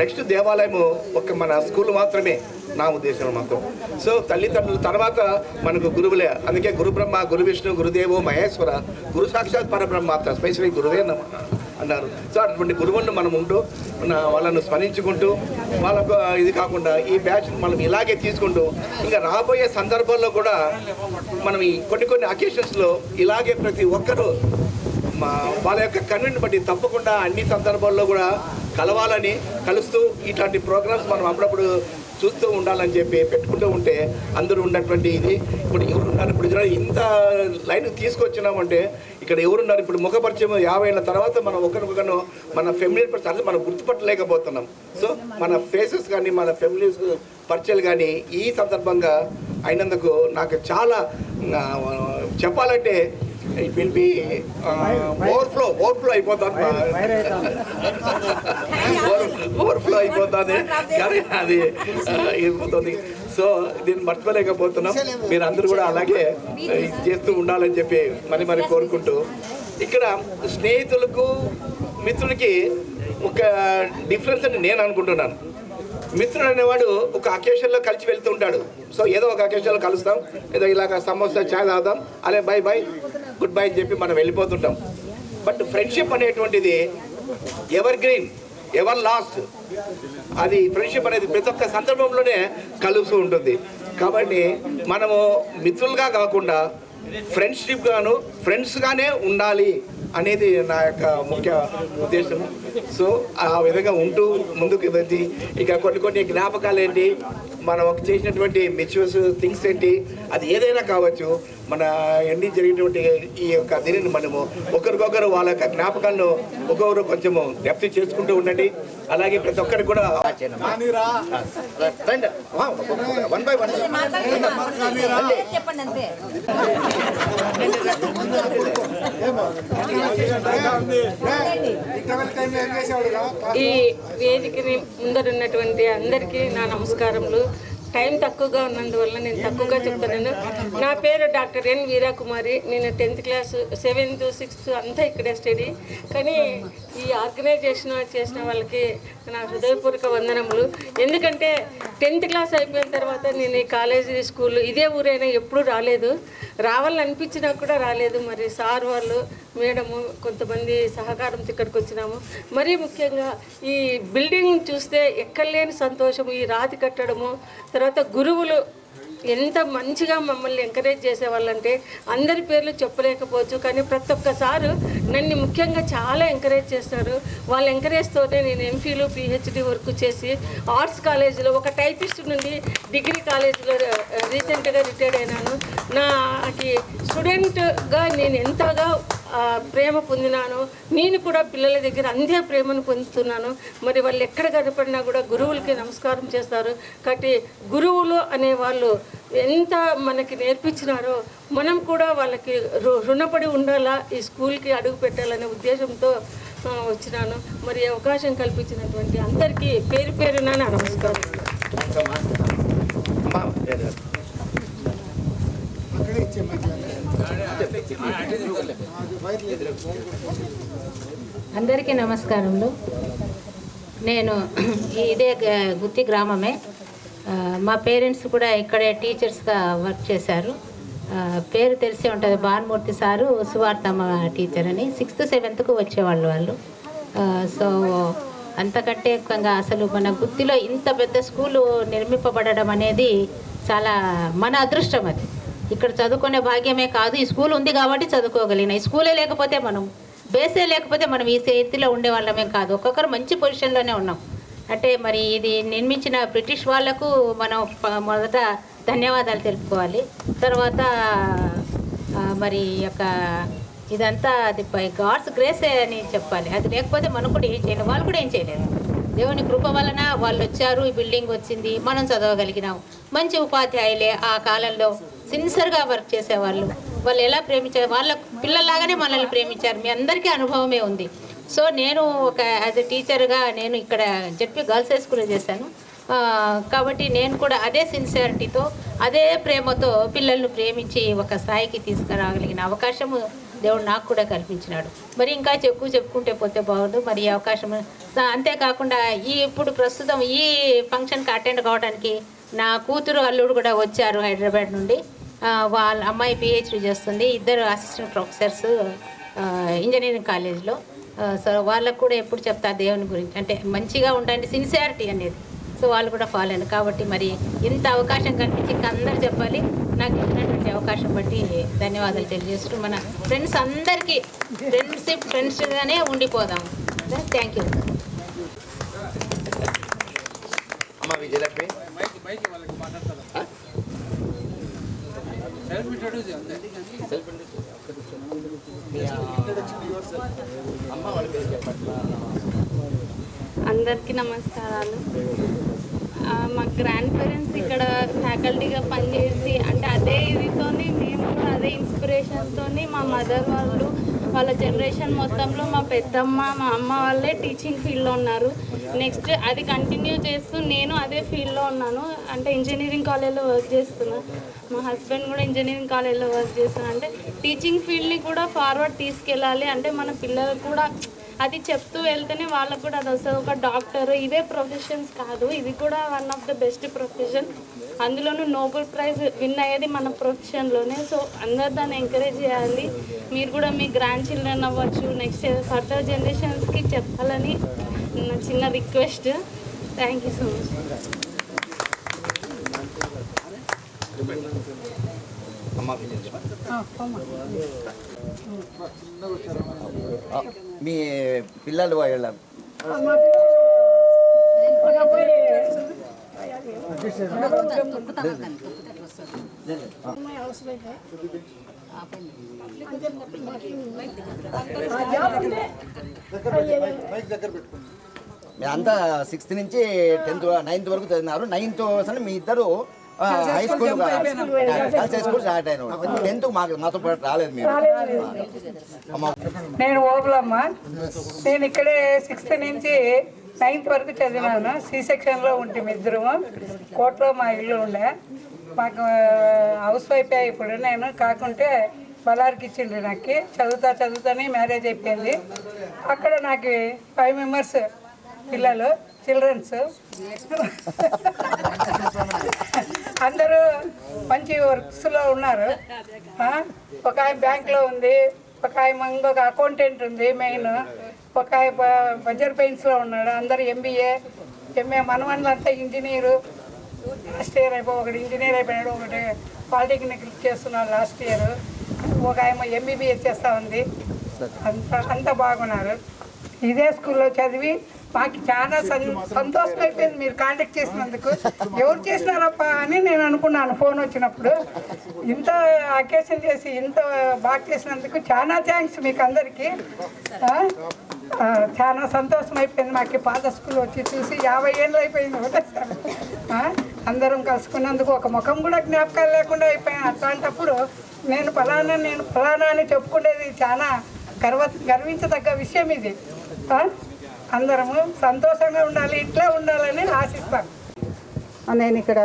నెక్స్ట్ దేవాలయము ఒక మన స్కూల్ మాత్రమే నా ఉద్దేశంలో మాత్రం. సో తల్లిదండ్రుల తర్వాత మనకు గురువులే, అందుకే గురు బ్రహ్మ గురు విష్ణు గురుదేవో మహేశ్వర గురు సాక్షాత్ పరబ్రహ్మ స్పెషల్లీ గురువే అన్నారు. సో అటువంటి గురువులను మనం ఉంటూ వాళ్ళను స్మరించుకుంటూ వాళ్ళకు ఇది కాకుండా ఈ బ్యాచ్ మనం ఇలాగే తీసుకుంటూ ఇంకా రాబోయే సందర్భాల్లో కూడా మనం ఈ కొన్ని అకేషన్స్లో ఇలాగే ప్రతి ఒక్కరూ వాళ్ళ యొక్క కన్వీన్ బట్టి తప్పకుండా అన్ని సందర్భాల్లో కూడా కలవాలని కలుస్తూ ఇట్లాంటి ప్రోగ్రామ్స్ మనం అప్పుడప్పుడు చూస్తూ ఉండాలని చెప్పి పెట్టుకుంటూ ఉంటే అందరూ ఉన్నటువంటి ఇది ఇప్పుడు ఎవరున్నారు, ఇప్పుడు ఇంత లైన్ తీసుకొచ్చినామంటే ఇక్కడ ఎవరున్నారు, ఇప్పుడు ముఖపరిచయం 50 ఏళ్ళ తర్వాత మనం ఒకరికొకరు మన ఫెమిలియర్ పర్సన్ మనం గుర్తుపట్టలేకపోతున్నాం. సో మన ఫేసెస్ కానీ మన ఫెమిలీస్ పరిచయాలు కానీ ఈ సందర్భంగా అయినందుకు నాకు చాలా చెప్పాలంటే ఇట్ విల్ బి ఓవర్ఫ్లో అయిపోతుంది కానీ అది అయిపోతుంది. సో దీన్ని మర్చిపోలేకపోతున్నాం. మీరు అందరూ కూడా అలాగే చేస్తూ ఉండాలని చెప్పి మరి కోరుకుంటూ ఇక్కడ స్నేహితులకు మిత్రులకి ఒక డిఫరెన్స్ అని నేను అనుకుంటున్నాను. మిత్రుడు అనేవాడు ఒక అకేషన్లో కలిసి వెళ్తూ ఉంటాడు. సో ఏదో ఒక అకేషన్లో కలుస్తాం, ఏదో ఇలాగ సమోసా చాయ్ తాగుదాం, అలే బై బై గుడ్ బై అని చెప్పి మనం వెళ్ళిపోతుంటాం. బట్ ఫ్రెండ్షిప్ అనేటువంటిది ఎవర్ గ్రీన్ ఎవర్ లాస్ట్. అది ఫ్రెండ్షిప్ అనేది ప్రతి ఒక్క సందర్భంలోనే కలుస్తూ ఉంటుంది. కాబట్టి మనము మిత్రులుగా కాకుండా ఫ్రెండ్షిప్గాను ఫ్రెండ్స్గానే ఉండాలి అనేది నా యొక్క ముఖ్య ఉద్దేశం. సో ఆ విధంగా ఉంటూ ముందుకు వెళ్ళి ఇక కొన్ని జ్ఞాపకాలు ఏంటి, మనం చేసినటువంటి మిచ్యూస్ థింగ్స్ ఏంటి, అది ఏదైనా కావచ్చు, మన ఎన్ని జరిగినటువంటి ఈ యొక్క దీనిని మనము ఒకరికొకరు వాళ్ళ యొక్క జ్ఞాపకాలను ఒక్కొక్కరు కొంచెము డెప్త్ చేసుకుంటూ ఉండండి. అలాగే ప్రతి ఒక్కరికి కూడా వన్ బై వన్ ఈ వేదికని ముందరున్నటువంటి అందరికీ నా నమస్కారములు. టైం తక్కువగా ఉన్నందువల్ల నేను తక్కువగా చెప్తున్నాను. నా పేరు డాక్టర్ ఎన్ వీరాకుమారి. నేను 10th క్లాస్ 7th 6th అంతా ఇక్కడే స్టడీ. కానీ ఈ ఆర్గనైజేషన్ చేసిన వాళ్ళకి నా హృదయపూర్వక వందనములు. ఎందుకంటే 10th క్లాస్ అయిపోయిన తర్వాత నేను ఈ కాలేజీ స్కూల్ ఇదే ఊరైనా ఎప్పుడూ రాలేదు. రావాలని అనిపించినా కూడా రాలేదు. మరి సార్ వాళ్ళు మేడము కొంతమంది సహకారంతో ఇక్కడికి వచ్చినాము. మరీ ముఖ్యంగా ఈ బిల్డింగ్ చూస్తే ఎక్కడలేని సంతోషము. ఈ రాతి కట్టడము, తర్వాత గురువులు ఎంత మంచిగా మమ్మల్ని ఎంకరేజ్ చేసేవాళ్ళంటే అందరి పేర్లు చెప్పలేకపోవచ్చు. కానీ ప్రతి ఒక్కసారి నన్ను ముఖ్యంగా చాలా ఎంకరేజ్ చేస్తారు. వాళ్ళ ఎంకరేజ్తోనే నేను ఎంఫీలు పిహెచ్డి వరకు చేసి ఆర్ట్స్ కాలేజీలో ఒక టైపిస్ట్ నుండి డిగ్రీ కాలేజీలో రీసెంట్గా రిటైర్డ్ అయినాను. నాకు స్టూడెంట్గా నేను ఎంతగా ప్రేమ పొందినాను. నేను కూడా పిల్లల దగ్గర అంతే ప్రేమను పొందుతున్నాను. మరి వాళ్ళు ఎక్కడ కనపడినా కూడా గురువులకి నమస్కారం చేస్తారు. కాబట్టి గురువులు అనేవాళ్ళు ఎంత మనకి నేర్పించినారో మనం కూడా వాళ్ళకి రుణపడి ఉండాలా, ఈ స్కూల్కి అడుగు పెట్టాలనే ఉద్దేశంతో వచ్చినాను. మరి అవకాశం కల్పించినటువంటి అందరికీ పేరు పేరున నా నమస్కారం. అందరికీ నమస్కారములు. నేను ఇదే గుత్తి గ్రామమే. మా పేరెంట్స్ కూడా ఇక్కడే టీచర్స్గా వర్క్ చేశారు. పేరు తెలిసే ఉంటుంది, భానుమూర్తి సారు సువార్తమ్మ టీచర్ అని. 6th 7th వచ్చేవాళ్ళు వాళ్ళు. సో అంతకంటే ఎక్కువగా అసలు మన గుత్తిలో ఇంత పెద్ద స్కూలు నిర్మింపబడడం అనేది చాలా మన అదృష్టం. అది ఇక్కడ చదువుకునే భాగ్యమే కాదు, ఈ స్కూల్ ఉంది కాబట్టి చదువుకోగలిగిన. ఈ స్కూలే లేకపోతే మనం బేసే లేకపోతే మనం ఈ స్థితిలో ఉండేవాళ్ళమే కాదు. ఒక్కొక్కరు మంచి పొజిషన్లోనే ఉన్నాం. అంటే మరి ఇది నిర్మించిన బ్రిటిష్ వాళ్లకు మనం మొదట ధన్యవాదాలు తెలుపుకోవాలి. తర్వాత మరి యొక్క ఇదంతా అది గాడ్స్ గ్రేసే అని చెప్పాలి. అది లేకపోతే మనం కూడా ఏం చేయలేము, వాళ్ళు కూడా ఏం చేయలేరు. దేవుని కృప వలన వాళ్ళు వచ్చారు, ఈ బిల్డింగ్ వచ్చింది, మనం చదవగలిగినాం. మంచి ఉపాధ్యాయులే ఆ కాలంలో సిన్సియర్గా వర్క్ చేసేవాళ్ళు. వాళ్ళు ఎలా ప్రేమించారు, వాళ్ళ పిల్లల్లాగానే మనల్ని ప్రేమించారు. మీ అందరికీ అనుభవమే ఉంది. సో నేను ఒక యాజ్ ఎ టీచర్గా నేను ఇక్కడ జెడ్పీ గర్ల్స్ హై స్కూల్లో చేశాను. కాబట్టి నేను కూడా అదే సిన్సియారిటీతో అదే ప్రేమతో పిల్లల్ని ప్రేమించి ఒక స్థాయికి తీసుకురాగలిగిన అవకాశము దేవుడు నాకు కూడా కల్పించినాడు. మరి ఇంకా చెప్పుకుంటే పోతే బాగుండు. మరి ఈ అవకాశం అంతేకాకుండా ఇప్పుడు ప్రస్తుతం ఈ ఫంక్షన్కి అటెండ్ కావడానికి నా కూతురు అల్లుడు కూడా వచ్చారు హైదరాబాద్ నుండి. వాళ్ళ అమ్మాయి పిహెచ్డి చేస్తుంది, ఇద్దరు అసిస్టెంట్ ప్రొఫెసర్స్ ఇంజనీరింగ్ కాలేజ్లో. సో వాళ్ళకు కూడా ఎప్పుడు చెప్తా దేవుని గురించి, అంటే మంచిగా ఉండండి, సిన్సియారిటీ అనేది. సో వాళ్ళు కూడా ఫాలో అయ్యారు. కాబట్టి మరి ఇంత అవకాశం కల్పించి అందరూ చెప్పాలి. నాకు ఇచ్చినటువంటి అవకాశం బట్టి ధన్యవాదాలు తెలియజేస్తూ మన ఫ్రెండ్స్ అందరికీ ఫ్రెండ్స్గానే ఉండిపోదాం. Thank you. అమ్మ విజయలక్ష్మి అందరికీ నమస్కారాలు. మా గ్రాండ్ పేరెంట్స్ ఇక్కడ ఫ్యాకల్టీగా పనిచేసి, అంటే అదే ఇదితోని మేము కూడా అదే ఇన్స్పిరేషన్తోని మా మదర్ వాళ్ళు వాళ్ళ జనరేషన్ మొత్తంలో మా పెద్దమ్మ మా అమ్మ వాళ్ళే టీచింగ్ ఫీల్డ్లో ఉన్నారు. నెక్స్ట్ అది కంటిన్యూ చేస్తూ నేను అదే ఫీల్డ్లో ఉన్నాను. అంటే ఇంజనీరింగ్ కాలేజ్లో వర్క్ చేస్తున్నా. మా హస్బెండ్ కూడా ఇంజనీరింగ్ కాలేజ్లో వర్క్ చేస్తున్నా. అంటే టీచింగ్ ఫీల్డ్ని కూడా ఫార్వర్డ్ తీసుకెళ్ళాలి. అంటే మన పిల్లలకు కూడా అది చెప్తూ వెళ్తేనే వాళ్ళకు కూడా అది వస్తుంది. ఒక డాక్టర్ ఇవే ప్రొఫెషన్స్ కాదు, ఇది కూడా one of the best profession. అందులోనూ నోబెల్ ప్రైజ్ విన్ అయ్యేది మన ప్రొఫెషన్లోనే. సో అందరు దాన్ని ఎంకరేజ్ చేయాలి. మీరు కూడా మీ గ్రాండ్ చిల్డ్రన్ అవ్వచ్చు, నెక్స్ట్ ఫర్దర్ జనరేషన్స్కి చెప్పాలని నా చిన్న request. Thank you so much. మీ పిల్లలు వాళ్ళ మీరంతా 6th నుంచి 10th 9th వరకు చదివినారు. 9th అసలు మీ ఇద్దరు హై స్కూల్ స్కూల్ స్టార్ట్ అయిన 10th మాతో పాటు రాలేదు మీరు. నేను ఓబులమ్మ. నేను ఇక్కడే 6th నుంచి 9th వరకు చదివినాను. సి సెక్షన్లో ఉంటుంది ఇద్దరము. కోట్లో మా ఇల్లు ఉండే. మాకు హౌస్ వైఫ్ ఇప్పుడు నేను కాకుంటే బలారికి ఇచ్చిండ్రు. నాకు చదువుతానే మ్యారేజ్ అయిపోయింది. అక్కడ నాకు 5 మెంబర్స్ పిల్లలు, చిల్డ్రన్స్. అందరూ మంచి వర్క్స్లో ఉన్నారు. ఒక ఆయన బ్యాంక్లో ఉంది, ఒక ఆయన ఇంకొక అకౌంటెంట్ ఉంది మెయిన్, ఒక ఆయన బజర్ పెయిన్స్లో ఉన్నాడు. అందరు ఎంఏ మనవన్లంతా ఇంజనీరు. లాస్ట్ ఇయర్ ఒకటి ఇంజనీర్ అయిపోయాడు, ఒకటి పాలిటెక్నిక్ చేస్తున్నాడు లాస్ట్ ఇయర్, ఒక ఆయన ఎంబీబీఎస్ చేస్తూ ఉంది. అంతా బాగున్నారు. ఇదే స్కూల్లో చదివి మాకు చాలా సంతోషం అయిపోయింది మీరు కాంటాక్ట్ చేసినందుకు. ఎవరు చేసినారప్పా అని నేను అనుకున్నాను ఫోన్ వచ్చినప్పుడు. ఇంత అకేషన్ చేసి ఇంత బాగా చేసినందుకు చాలా థ్యాంక్స్ మీకు అందరికీ. చాలా సంతోషం అయిపోయింది మాకు పాత స్కూల్ వచ్చి చూసి. 50 ఏళ్ళు అయిపోయింది ఒకటేసారి. అందరం కలుసుకున్నందుకు ఒక ముఖం కూడా జ్ఞాపకాలు లేకుండా అయిపోయాను. అట్లాంటప్పుడు నేను ఫలానా అని చెప్పుకునేది చాలా గర్వించదగ్గ విషయం ఇది. అందరము సంతోషంగా ఉండాలి, ఇట్లా ఉండాలని ఆశిస్తాను. నేను ఇక్కడ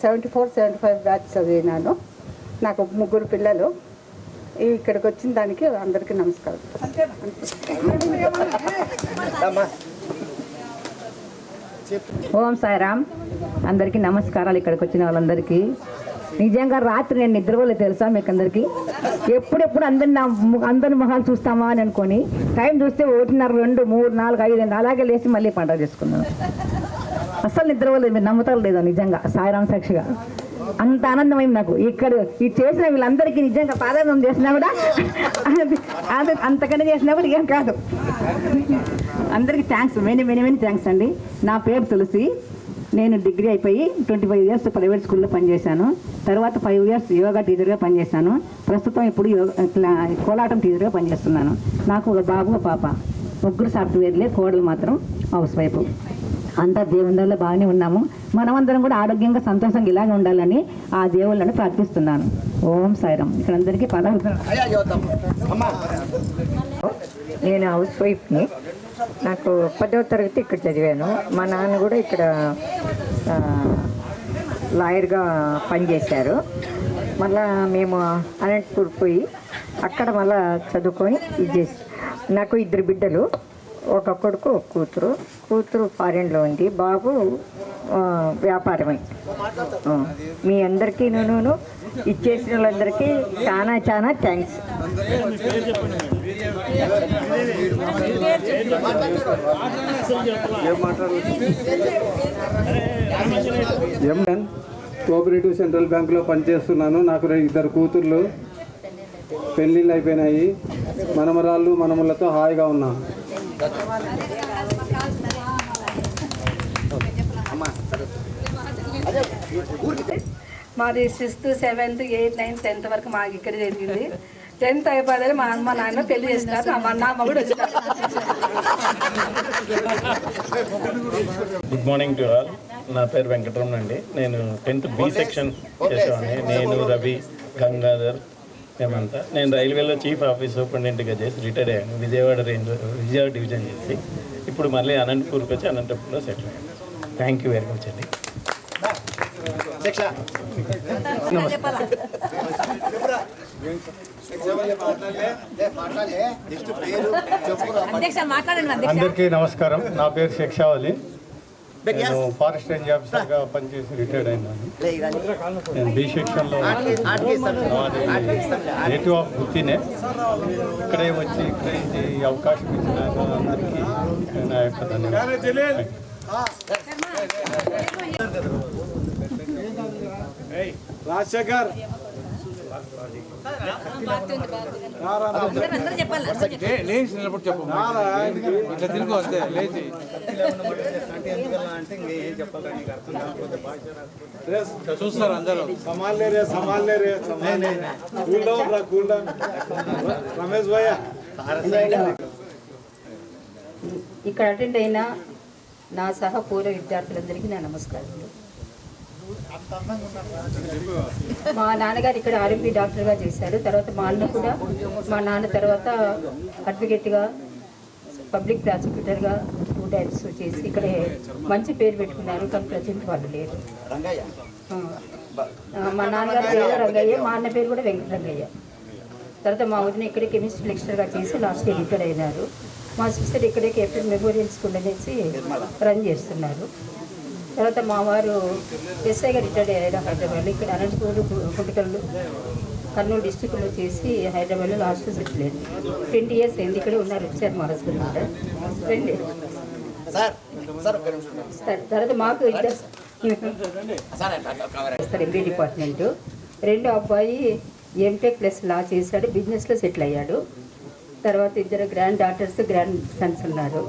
74, 75 బ్యాచ్ చదివినాను. నాకు 3 పిల్లలు. ఇక్కడికి వచ్చిన దానికి అందరికీ నమస్కారం. ఓం సాయిరామ్. అందరికీ నమస్కారాలు. ఇక్కడికి వచ్చిన వాళ్ళందరికీ నిజంగా రాత్రి నేను నిద్రపోలే తెలుసా మీకు అందరికీ. ఎప్పుడెప్పుడు అందరి మొహాలు చూస్తామా అని అనుకొని టైం చూస్తే 1:30, 2, 3, 4, 5 అలాగే లేచి మళ్ళీ పండుగ చేసుకున్నాను. అస్సలు నిద్రపోలేదు. మీరు నమ్ముతారు లేదో నిజంగా సాయిరామ్ సాక్షిగా అంత ఆనందమైంది నాకు. ఇక్కడ ఇది చేసిన వీళ్ళందరికీ నిజంగా పాదాభివందనం చేసినా కూడా అది అంతకన్నా చేసినా కూడా ఏం కాదు. అందరికీ థ్యాంక్స్, మెనీ థ్యాంక్స్ అండి. నా పేరు తులసి. నేను డిగ్రీ అయిపోయి 25 ఇయర్స్ ప్రైవేట్ స్కూల్లో పనిచేశాను. తర్వాత 5 ఇయర్స్ యోగా టీచర్గా పనిచేశాను. ప్రస్తుతం ఇప్పుడు కోలాటం టీచర్గా పనిచేస్తున్నాను. నాకు ఒక బాబు, ఒక పాప. 3 సాఫ్ట్వేర్లే, కోడలు మాత్రం హౌస్ వైఫ్. అంతా దేవుళ్ళలో బాగానే ఉన్నాము. మనమందరం కూడా ఆరోగ్యంగా సంతోషంగా ఇలాగే ఉండాలని ఆ దేవుళ్ళని ప్రార్థిస్తున్నాను. ఓం సాయిరామ్. ఇక్కడ అందరికీ నేను హౌస్ వైఫ్ని. నాకు 10వ తరగతి ఇక్కడ చదివాను. మా నాన్న కూడా ఇక్కడ లాయర్గా పనిచేశారు. మళ్ళా మేము అనంతపూర్ పోయి అక్కడ మళ్ళా చదువుకొని ఇది చేసి నాకు 2 బిడ్డలు, ఒక కొడుకు, ఒక కూతురు. కూతురు ఫారెన్లో ఉంది, బాబు వ్యాపారమే. మీ అందరికీ నేను ఇచ్చేసిన వాళ్ళందరికీ చాలా చాలా థ్యాంక్స్. ఎంఎన్ కోఆపరేటివ్ సెంట్రల్ బ్యాంకులో పనిచేస్తున్నాను. నాకు 2 కూతుర్లు, పెళ్ళిళ్ళు అయిపోయినాయి. మనమరాళ్ళు మనములతో హాయిగా ఉన్నాను. మాది 6th, 7th, 8th, 9th, 10th వరకు మాకు ఇక్కడ జరిగింది. 10th అయిపోతే మా అమ్మ నాన్న పెళ్లి చేసినారు. నా మగుడు వచ్చినారు. Good morning to all. నా పేరు వెంకటరమణ అండి. నేను 10th B సెక్షన్ చేసేవాడిని. నేను, రవి, గంగాధర్ మేమంతా. నేను రైల్వేలో చీఫ్ ఆఫీస్ సూపరింటెండెంట్గా చేసి రిటైర్ అయ్యాను. విజయవాడ డివిజన్ చేసి ఇప్పుడు మళ్ళీ అనంతపూర్కి వచ్చి అనంతపూర్లో సెటిల్ అయ్యాను. థ్యాంక్ యూ వెరీ మచ్ అండి. అందరికీ నమస్కారం. నా పేరు శేషావలి. నేను ఫారెస్ట్ రేంజ్ ఆఫీసర్గా పనిచేసి రిటైర్డ్ అయినాను. నేను బి సెక్షన్లో నేటివ్ ఆఫ్ గుత్తినే. ఇక్కడే వచ్చి ఇక్కడ ఈ అవకాశం ఇచ్చిన అందరికీ నా యొక్క ధన్యవాదాలు. రాజశేఖర్ లేచి నిలబడి చెప్పు ఇట్లా తిరుగు అంతే లేచి చూస్తారు అందరూ సంభాలే రే కూల్ డౌన్ రమేష్ భయ్య ఇక్కడ అటెండ్ అయిన నా సహ పూర్వ విద్యార్థులందరికీ నా నమస్కారాలు. మా నాన్నగారు ఇక్కడ ఆర్ఎంపీ డాక్టర్గా చేశారు. తర్వాత మా అన్న కూడా, మా నాన్న తర్వాత అడ్వకేట్గా, పబ్లిక్ ప్రాసిక్యూటర్గా 2 టైమ్స్ చేసి ఇక్కడే మంచి పేరు పెట్టుకున్నారు. కానీ ప్రజెంట్ వాళ్ళు లేరు. మా నాన్నగారి పేరు రంగయ్య, మా అన్న పేరు కూడా వెంకటరంగయ్య. తర్వాత మా ఊరిని ఇక్కడే కెమిస్ట్రీ లెక్చరర్గా చేసి లాస్ట్ ఇయర్ ఇక్కడ అయినారు. మా సిస్టర్ ఇక్కడే కేపీ మెమోరియల్ స్కూల్ అనేసి రన్ చేస్తున్నారు. తర్వాత మా వారు ఎస్ఐగా రిటైర్డ్ అయ్యారు హైదరాబాద్లో. ఇక్కడ అనంతపూర్, గుంటకల్లు, కర్నూలు డిస్టిక్లో చేసి హైదరాబాద్లో లాస్ట్ సెటిల్ అయింది. 20 years అయింది. ఇక్కడే ఉన్నారు. వచ్చారు మా హస్బెండ్ కూడా రండి. తర్వాత మాకు ఇద్దరు ఎంబీ డిపార్ట్మెంటు. రెండో అబ్బాయి ఎంటెక్ ప్లస్ లా చేశాడు, బిజినెస్లో సెటిల్ అయ్యాడు. తర్వాత 2 గ్రాండ్ డాటర్స్, గ్రాండ్ సన్స్ ఉన్నారు.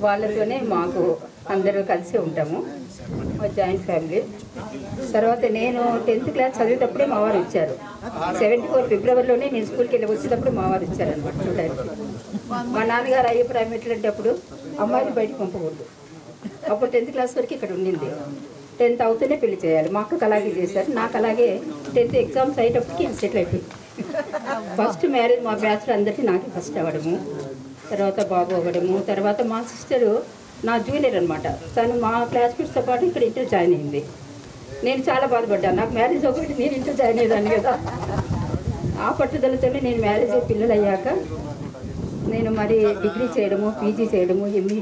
వాళ్ళతోనే మాకు అందరూ కలిసి ఉంటాము, జాయింట్ ఫ్యామిలీ. తర్వాత నేను 10th క్లాస్ చదివేటప్పుడే మా వారు వచ్చారు. 74 ఫిబ్రవరిలోనే నేను స్కూల్కి వెళ్ళి వచ్చేటప్పుడు మా వారు వచ్చారనమాట చూడడానికి. మా నాన్నగారు అభిప్రాయం ఎట్లంటప్పుడు అమ్మాయిని బయటకు పంపకూడదు. అప్పుడు 10th క్లాస్ వరకు ఇక్కడ ఉండింది. 10th అవుతూనే పెళ్లి చేయాలి. మా అక్కకు అలాగే చేశారు, నాకు అలాగే 10th ఎగ్జామ్స్ అయ్యేటప్పటికి సెటిల్ అయిపోయింది. ఫస్ట్ మ్యారేజ్ మా బ్యాచ్లో అందరికీ నాకే ఫస్ట్ అవ్వడము, తర్వాత బాబు అవ్వడము. తర్వాత మా సిస్టరు నా జూనియర్ అనమాట. తను మా క్లాస్మేట్స్తో పాటు ఇక్కడ ఇంటర్ జాయిన్ అయింది. నేను చాలా బాధపడ్డాను. నాకు మ్యారేజ్ ఒకటి, నేను ఇంటర్ జాయిన్ అయ్యేదాన్ని కదా. ఆ పట్టుదలతోనే నేను మ్యారేజ్ పిల్లలు అయ్యాక నేను మరి డిగ్రీ చేయడము, పీజీ చేయడము, ఎంఏ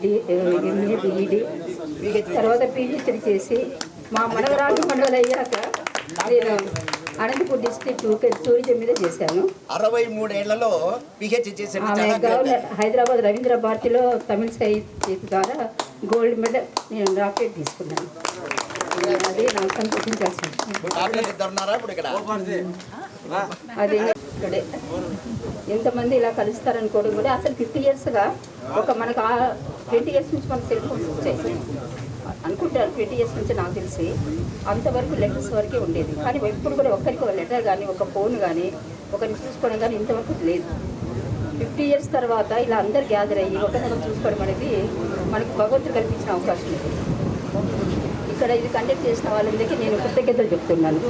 బీఈడి, తర్వాత పీహెచ్డీ చేసి మా మనవరాలు అయ్యాక నేను అనంతపూర్ డిస్ట్రిక్ట్ టూరిజం మీద చేశాను. 63 ఏళ్లలో పిహెచ్డి చేశాను. గవర్నర్ హైదరాబాద్ రవీంద్ర భారతిలో తమిళ సాహిత్య ద్వారా గోల్డ్ మెడల్ నేను డాక్టరేట్ తీసుకున్నాను. అది నాకు సంతోషించాల్సింది. అది ఇక్కడే ఎంతమంది ఇలా కలుస్తారనుకోవడం కూడా. అసలు 50 yearsగా ఒక మనకు 20 years నుంచి మనకు సెల్ ఫోన్స్ వచ్చాయి అనుకుంటారు. 20 years నుంచి నాకు తెలిసి అంతవరకు లెటర్స్ వరకే ఉండేది. కానీ ఎప్పుడు కూడా ఒక్కరికి ఒక లెటర్ కానీ, ఒక ఫోన్ కానీ, ఒకరిని చూసుకోవడం కానీ ఇంతవరకు లేదు. 50 years తర్వాత ఇలా అందరు గ్యాదర్ అయ్యి ఒకరినొకరు చూసుకోవడం అనేది మనకు భగవంతుడు కల్పించిన అవకాశం ఇది. ఇక్కడ ఇది కండక్ట్ చేసిన వాళ్ళందరికీ నేను కృతజ్ఞతలు చెప్తున్నాను.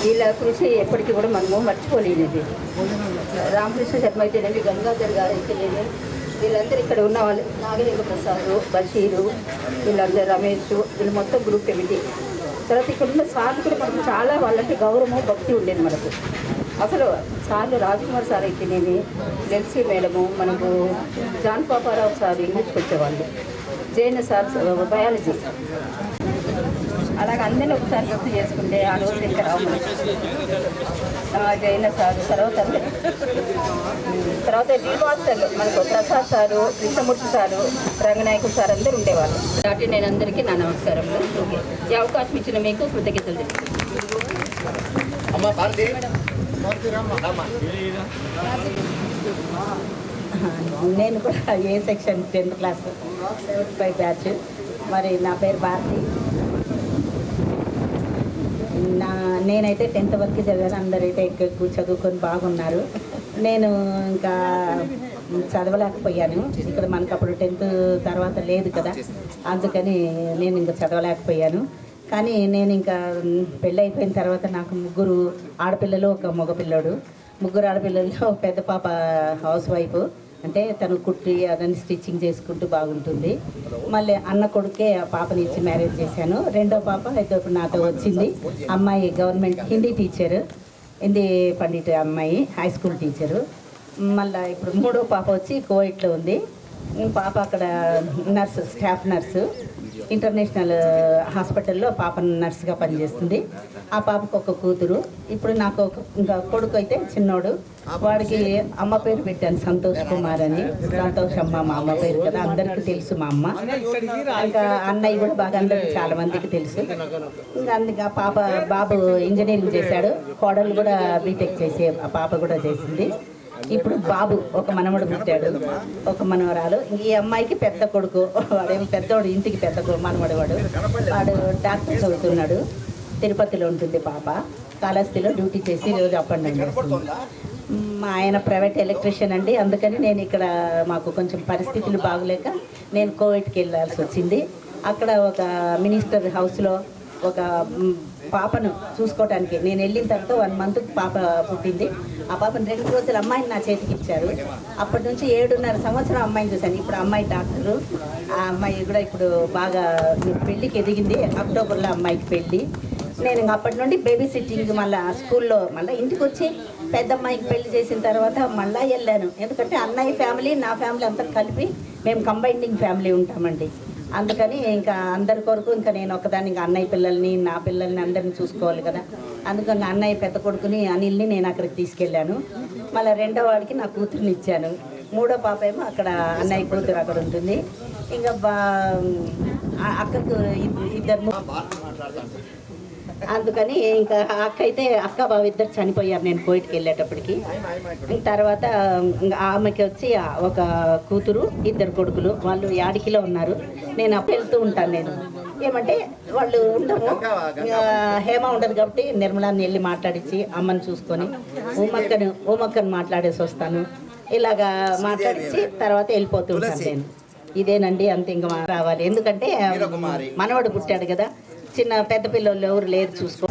వీళ్ళ కృషి ఎప్పటికీ కూడా మనము మర్చిపోలేనిది. రామకృష్ణ శర్మ అయితేనేమి, గంగాధర్ గారు అయితేనేమి, వీళ్ళందరూ ఇక్కడ ఉన్న వాళ్ళు, నాగలింగ ప్రసాద్, బషీరు, వీళ్ళందరూ, రమేష్, వీళ్ళు మొత్తం గ్రూప్ కమిటీ. తర్వాత ఇక్కడ ఉన్న సార్లు కూడా మనకు చాలా వాళ్ళంటే గౌరవము, భక్తి ఉండేది మనకు. అసలు సార్లు రాజ్కుమార్ సార్ అయితేనేమి, లెల్సీ మేడము, మనకు జాన్ పాపారావు సార్ ఇంగ్లీష్కి వచ్చేవాళ్ళు, జైన సార్ బయాలజీ. అలాగే అందరినీ ఒకసారి గుర్తు చేసుకుంటే ఆ రోజు ఇంకా రావు జైన సార్. తర్వాత మాస్టర్లు మనకు Prasad sir, Krishnamurthy sir, Ranganayakudu sir అందరూ ఉండేవాళ్ళు. కాబట్టి నేను అందరికీ నా నమస్కారములు. ఈ అవకాశం ఇచ్చిన మీకు కృతజ్ఞతలు నేను కూడా ఏ సెక్షన్ 10th క్లాస్ 75 బ్యాచ్. మరి నా పేరు భారతి. నేనైతే 10th వరకు చదివాను. అందరైతే ఎక్కువ చదువుకొని బాగున్నారు. నేను ఇంకా చదవలేకపోయాను. ఇక్కడ మనకు అప్పుడు 10th తర్వాత లేదు కదా, అందుకని నేను ఇంకా చదవలేకపోయాను. కానీ నేను ఇంకా పెళ్ళి అయిపోయిన తర్వాత నాకు 3 ఆడపిల్లలు, 1 మగపిల్లడు. 3 ఆడపిల్లల్లో పెద్ద పాప హౌస్ వైఫ్, అంటే తను కుట్టి అదని స్టిచ్చింగ్ చేసుకుంటూ బాగుంటుంది. మళ్ళీ అన్న కొడుకే ఆ పాపని ఇచ్చి మ్యారేజ్ చేశాను. రెండో పాప అయితే ఇప్పుడు నాతో వచ్చింది. అమ్మాయి గవర్నమెంట్ హిందీ టీచరు, హిందీ పండిట్ అమ్మాయి, హై స్కూల్ టీచరు. మళ్ళీ ఇప్పుడు 3వ పాప వచ్చి కోవిట్లో ఉంది. పాప అక్కడ నర్సు, స్టాఫ్ నర్సు. ఇంటర్నేషనల్ హాస్పిటల్లో పాప నర్సుగా పనిచేస్తుంది. ఆ పాపకు ఒక కూతురు. ఇప్పుడు నాకు ఇంకా కొడుకు అయితే చిన్నోడు. వాడికి అమ్మ పేరు పెట్టాను, సంతోష్ కుమార్ అని. సంతోష్ అమ్మ మా అమ్మ పేరు కదా, అందరికీ తెలుసు మా అమ్మ. ఇంకా అన్నయ్య కూడా బాగా అందరికీ చాలా మందికి తెలుసు. ఇంకా అందుకే బాబు ఇంజనీరింగ్ చేశాడు, కోడలు కూడా బీటెక్ చేసి ఆ పాప కూడా చేసింది. ఇప్పుడు బాబు ఒక మనవడు పుట్టాడు, ఒక మనవరాలు. ఈ అమ్మాయికి పెద్ద కొడుకు, వాడేమో పెద్దవాడు, ఇంటికి పెద్ద మనవడు. వాడు డాక్టర్ చదువుతున్నాడు. తిరుపతిలో ఉంటుంది పాప. కాళహస్తిలో డ్యూటీ చేసి రోజు అప్ అండ్ డౌన్ చేస్తుంది. మా ఆయన ప్రైవేట్ ఎలక్ట్రీషియన్ అండి. అందుకని నేను ఇక్కడ మాకు కొంచెం పరిస్థితులు బాగలేక నేను కోవిడ్కి వెళ్ళాల్సి వచ్చింది. అక్కడ ఒక మినిస్టర్ హౌస్లో ఒక పాపను చూసుకోవడానికి నేను వెళ్ళిన తర్వాత 1 month పాప పుట్టింది. ఆ పాపను 2 రోజులు అమ్మాయిని నా చేతికి ఇచ్చారు. అప్పటి నుంచి 7.5 సంవత్సరం అమ్మాయిని చూశాను. ఇప్పుడు అమ్మాయి డాక్టరు. ఆ అమ్మాయి కూడా ఇప్పుడు బాగా పెళ్ళికి ఎదిగింది. అక్టోబర్లో అమ్మాయికి పెళ్ళి. నేను అప్పటి నుండి బేబీ సిట్టింగ్ మళ్ళీ స్కూల్లో మళ్ళీ ఇంటికి వచ్చి పెద్ద అమ్మాయికి పెళ్లి చేసిన తర్వాత మళ్ళీ వెళ్ళాను. ఎందుకంటే అన్నయ్య ఫ్యామిలీ నా ఫ్యామిలీ అంతా కలిపి మేము కంబైనింగ్ ఫ్యామిలీ ఉంటామండి. అందుకని ఇంకా అందరి కొరకు ఇంకా నేను ఒకదాన్ని ఇంకా అన్నయ్య పిల్లల్ని నా పిల్లల్ని అందరిని చూసుకోవాలి కదా. అందుకని అన్నయ్య పెద్ద కొడుకుని అనిల్ని నేను అక్కడికి తీసుకెళ్ళాను. మళ్ళీ 2వ వాడికి నా కూతురుని ఇచ్చాను. 3వ పాప ఏమో అక్కడ అన్నయ్య కూతురు అక్కడ ఉంటుంది. ఇంకా అక్కకు 2 అందుకని ఇంకా అక్క బావ ఇద్దరు చనిపోయారు నేను కోవిడ్కి వెళ్ళేటప్పటికి. తర్వాత ఆమెకి వచ్చి ఒక కూతురు 2 కొడుకులు. వాళ్ళు యాడికిలో ఉన్నారు. నేను అప్పుడు వెళ్తూ ఉంటాను. నేను ఏమంటే వాళ్ళు ఉండము, హేమ ఉండదు కాబట్టి నిర్మలాన్ని వెళ్ళి మాట్లాడించి అమ్మని చూసుకొని ఉమక్కని మాట్లాడేసి వస్తాను. ఇలాగా మాట్లాడించి తర్వాత వెళ్ళిపోతూ ఉంటాను నేను. ఇదేనండి అంతే. ఇంకా రావాలి ఎందుకంటే మనవడు పుట్టాడు కదా. చిన్న పెద్ద పిల్లలు ఎవరు లేరు చూసుకో.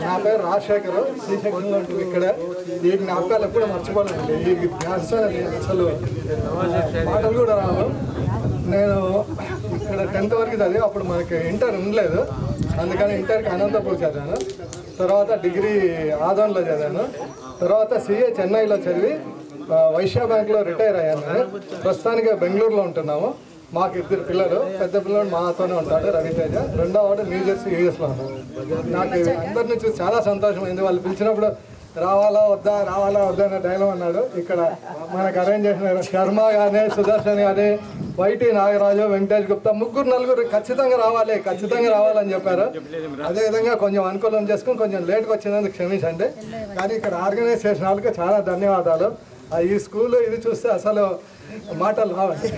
నా పేరు రాజశేఖర్. శ్రీశైలంలో ఉంటుంది ఇక్కడ. ఈ జ్ఞాపకాలు ఎప్పుడు మర్చిపోలేండి. ఈ అసలు మాటలు కూడా రావు. నేను ఇక్కడ 10th వరకు చదివి అప్పుడు మనకి ఇంటర్ ఉండలేదు. అందుకని ఇంటర్కి అనంతపూర్ చదివాను. తర్వాత డిగ్రీ ఆదోన్లో చదివాను. తర్వాత CA చెన్నైలో చదివి వైశ్య బ్యాంక్లో రిటైర్ అయ్యాను. నేను ప్రస్తుతానికి బెంగళూరులో ఉంటున్నాము. మాకు 2 పిల్లలు. పెద్ద పిల్లలు మాతోనే ఉంటాడు, రవితేజ. 2వ వాడు న్యూజెర్సీ US లో ఉన్నాడు. నాకు అందరినీ చూసి చాలా సంతోషమైంది. వాళ్ళు పిలిచినప్పుడు రావాలా వద్దా అనే డైలాగ్ అన్నాడు. ఇక్కడ మనకు అరేంజ్ చేసిన శర్మ కానీ, సుదర్శన్ కానీ, వైటి నాగరాజు, వెంకటేష్ గుప్తా 3-4 ఖచ్చితంగా రావాలని చెప్పారు. అదేవిధంగా కొంచెం అనుకూలం చేసుకుని కొంచెం లేట్గా వచ్చినందుకు క్షమించండి. కానీ ఇక్కడ ఆర్గనైజ్ చేసిన వాళ్ళకి చాలా ధన్యవాదాలు. ఈ స్కూల్ ఇది చూస్తే అసలు మాటలు రావండి.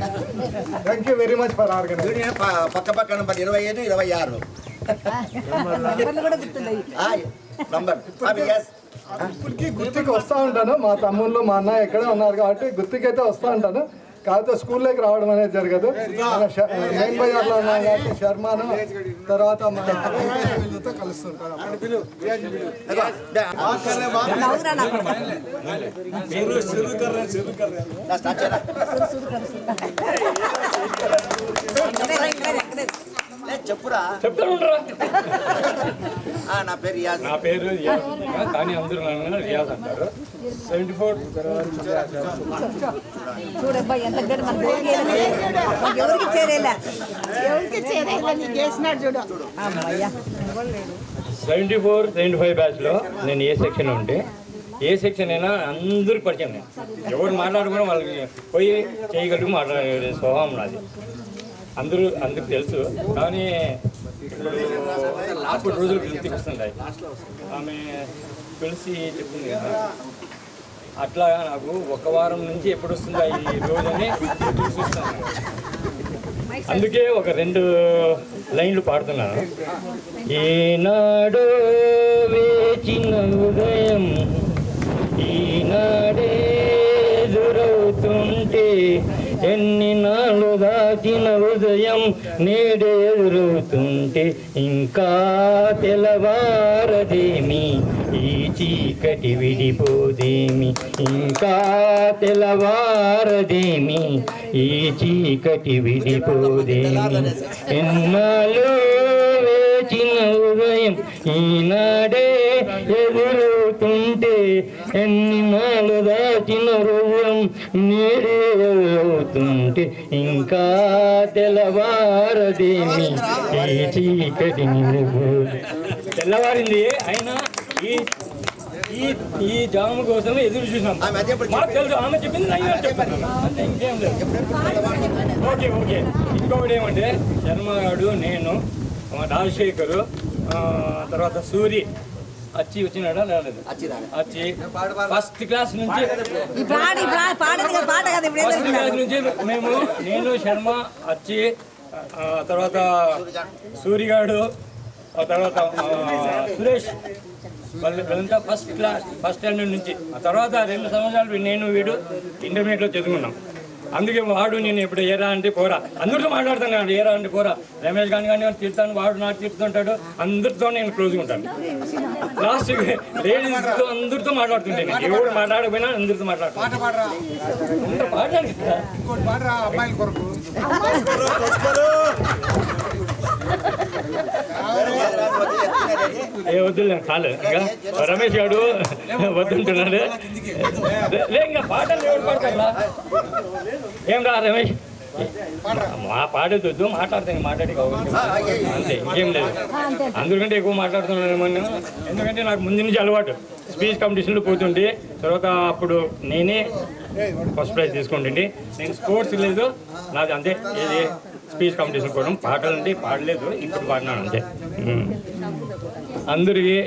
Thank you very much for organise. పక్క 25, 26 ఇప్పటికీ గుర్తుకి వస్తూ ఉంటాను. మా తమ్ముళ్ళు మా అన్నయ్య ఎక్కడే ఉన్నారు కాబట్టి గుర్తుకైతే వస్తూ ఉంటాను. కాకపోతే స్కూల్లోకి రావడం అనేది జరగదు. మెయిన్ బజార్లో ఉన్నాం కాబట్టి శర్మను తర్వాత వీళ్ళతో కలుస్తుంటాను. చెప్పురా. నా పేరు కానీ అందరూ రియాజ్ అంటారు. 74 75 బ్యాచ్లో నేను ఏ సెక్షన్ ఉంటే ఏ సెక్షన్ అయినా అందరికి పరిచయం. నేను ఎవరు మాట్లాడుకున్నా వాళ్ళకి పోయి చేయగలిగి మాట్లాడే స్వభావం నాది. అందరికి తెలుసు. కానీ అప్పుడు రోజులు గుర్తుకు వస్తుంటాయి. ఆమె పిలిచి చెప్తుంది కదా, అట్లా నాకు 1 వారం నుంచి ఎప్పుడు వస్తుందా ఈ రోజు అని చూస్తాను. అందుకే ఒక 2 లైన్లు పాడుతున్నాను. ఈనాడో వేచిన ఉదయం ఈనాడే ఎదురవుతుంటే, ఎన్ని నాళ్ళు దాచిన ఉదయం నేడే ఎదురవుతుంటే, ఇంకా తెల్లవారదేమి ఈ చీకటి విడిపోదేమి, ఇంకా తెల్లవారదేమి ఈ చీకటి విడిపోదేమి, ఎన్నాళ్ళు వేచిన ఉదయం ఈనాడే ఎదురవుతుంది ఎన్నాళ్ళు దాచిన హృదయం నేడే అవుతుంటే ఇంకా తెల్లవారదేమి ఈ చీకటి తెల్లవారింది అయినా ఈ జాము కోసం ఎదురు చూసినాం. మాకు తెలుసు ఆమె చెప్పింది చెప్పాను అంతే, ఇంకేం లేదు. Okay okay. ఇంకొకటి ఏమంటే శర్మ గారు, నేను, రాజశేఖరు, తర్వాత సూరి వచ్చి వచ్చినాడా రాలేదు? వచ్చి ఫస్ట్ క్లాస్ నుంచి మేము, నేను, శర్మ వచ్చి, తర్వాత సూరిగాడు, తర్వాత సురేష్ వాళ్ళంతా ఫస్ట్ స్టాండర్డ్ నుంచి. ఆ తర్వాత 2 సంవత్సరాలు నేను వీడు ఇంటర్మీడియట్లో చదువుకున్నాం. అందుకే వాడు నేను ఎప్పుడు ఏరా అంటే పోరా, అందరితో మాట్లాడతాను కదా, ఏరా అంటే పోరా, రమేష్ కానీ తిడతాను, వాడు నాకు తిడుతుంటాడు, అందరితో నేను క్లోజ్గా ఉంటాను. లాస్ట్ లేడీస్తో అందరితో మాట్లాడుతుంటాను. నేను ఎవరు మాట్లాడకపోయినా అందరితో మాట్లాడతాను. మాట్లాడు ఏ వద్దులే చాలు. ఇంకా రమేష్ గారు వద్దుంటున్నాడు. ఇంకా పాటలు ఎవరు పాడతారా? ఏం రా రమేష్, మా పాడేదొద్దు, మాట్లాడతాను, మాట్లాడి అంతే, ఇంకేం లేదు. అందుకంటే ఎక్కువ మాట్లాడుతున్నాను. ఎందుకంటే నాకు ముందు నుంచి అలవాటు. స్పీచ్ కాంపిటీషన్లో పోతుంటే, తర్వాత అప్పుడు నేనే ఫస్ట్ ప్రైజ్ తీసుకుంటుంటే. నేను స్పోర్ట్స్ లేదు నాకు, అంతే. ఏది స్పీచ్ కాంపిటీషన్ కూడా పాటలు అంటే పాడలేదు, ఇప్పుడు పాడినాను అంతే. అందరికీ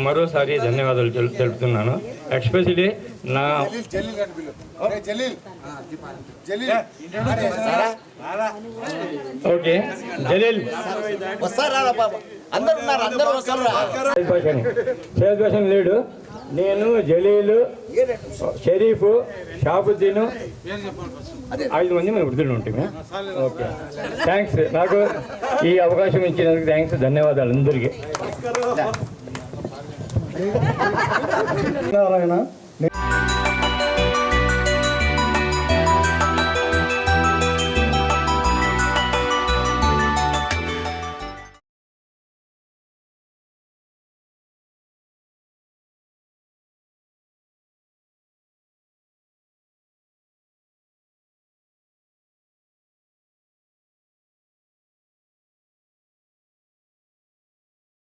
మరోసారి ధన్యవాదాలు తెలుపుతున్నాను. ఎస్పెషలీ నా ఓకే జలీల్ సేల్స్ లేడు, నేను, జలీలు, షరీఫ్, షాబుద్దీన్, 5 మంది మేము వృద్ధులు ఉంటాము. Okay, thanks. నాకు ఈ అవకాశం ఇచ్చినందుకు థ్యాంక్స్, ధన్యవాదాలు అందరికీ. నారాయణ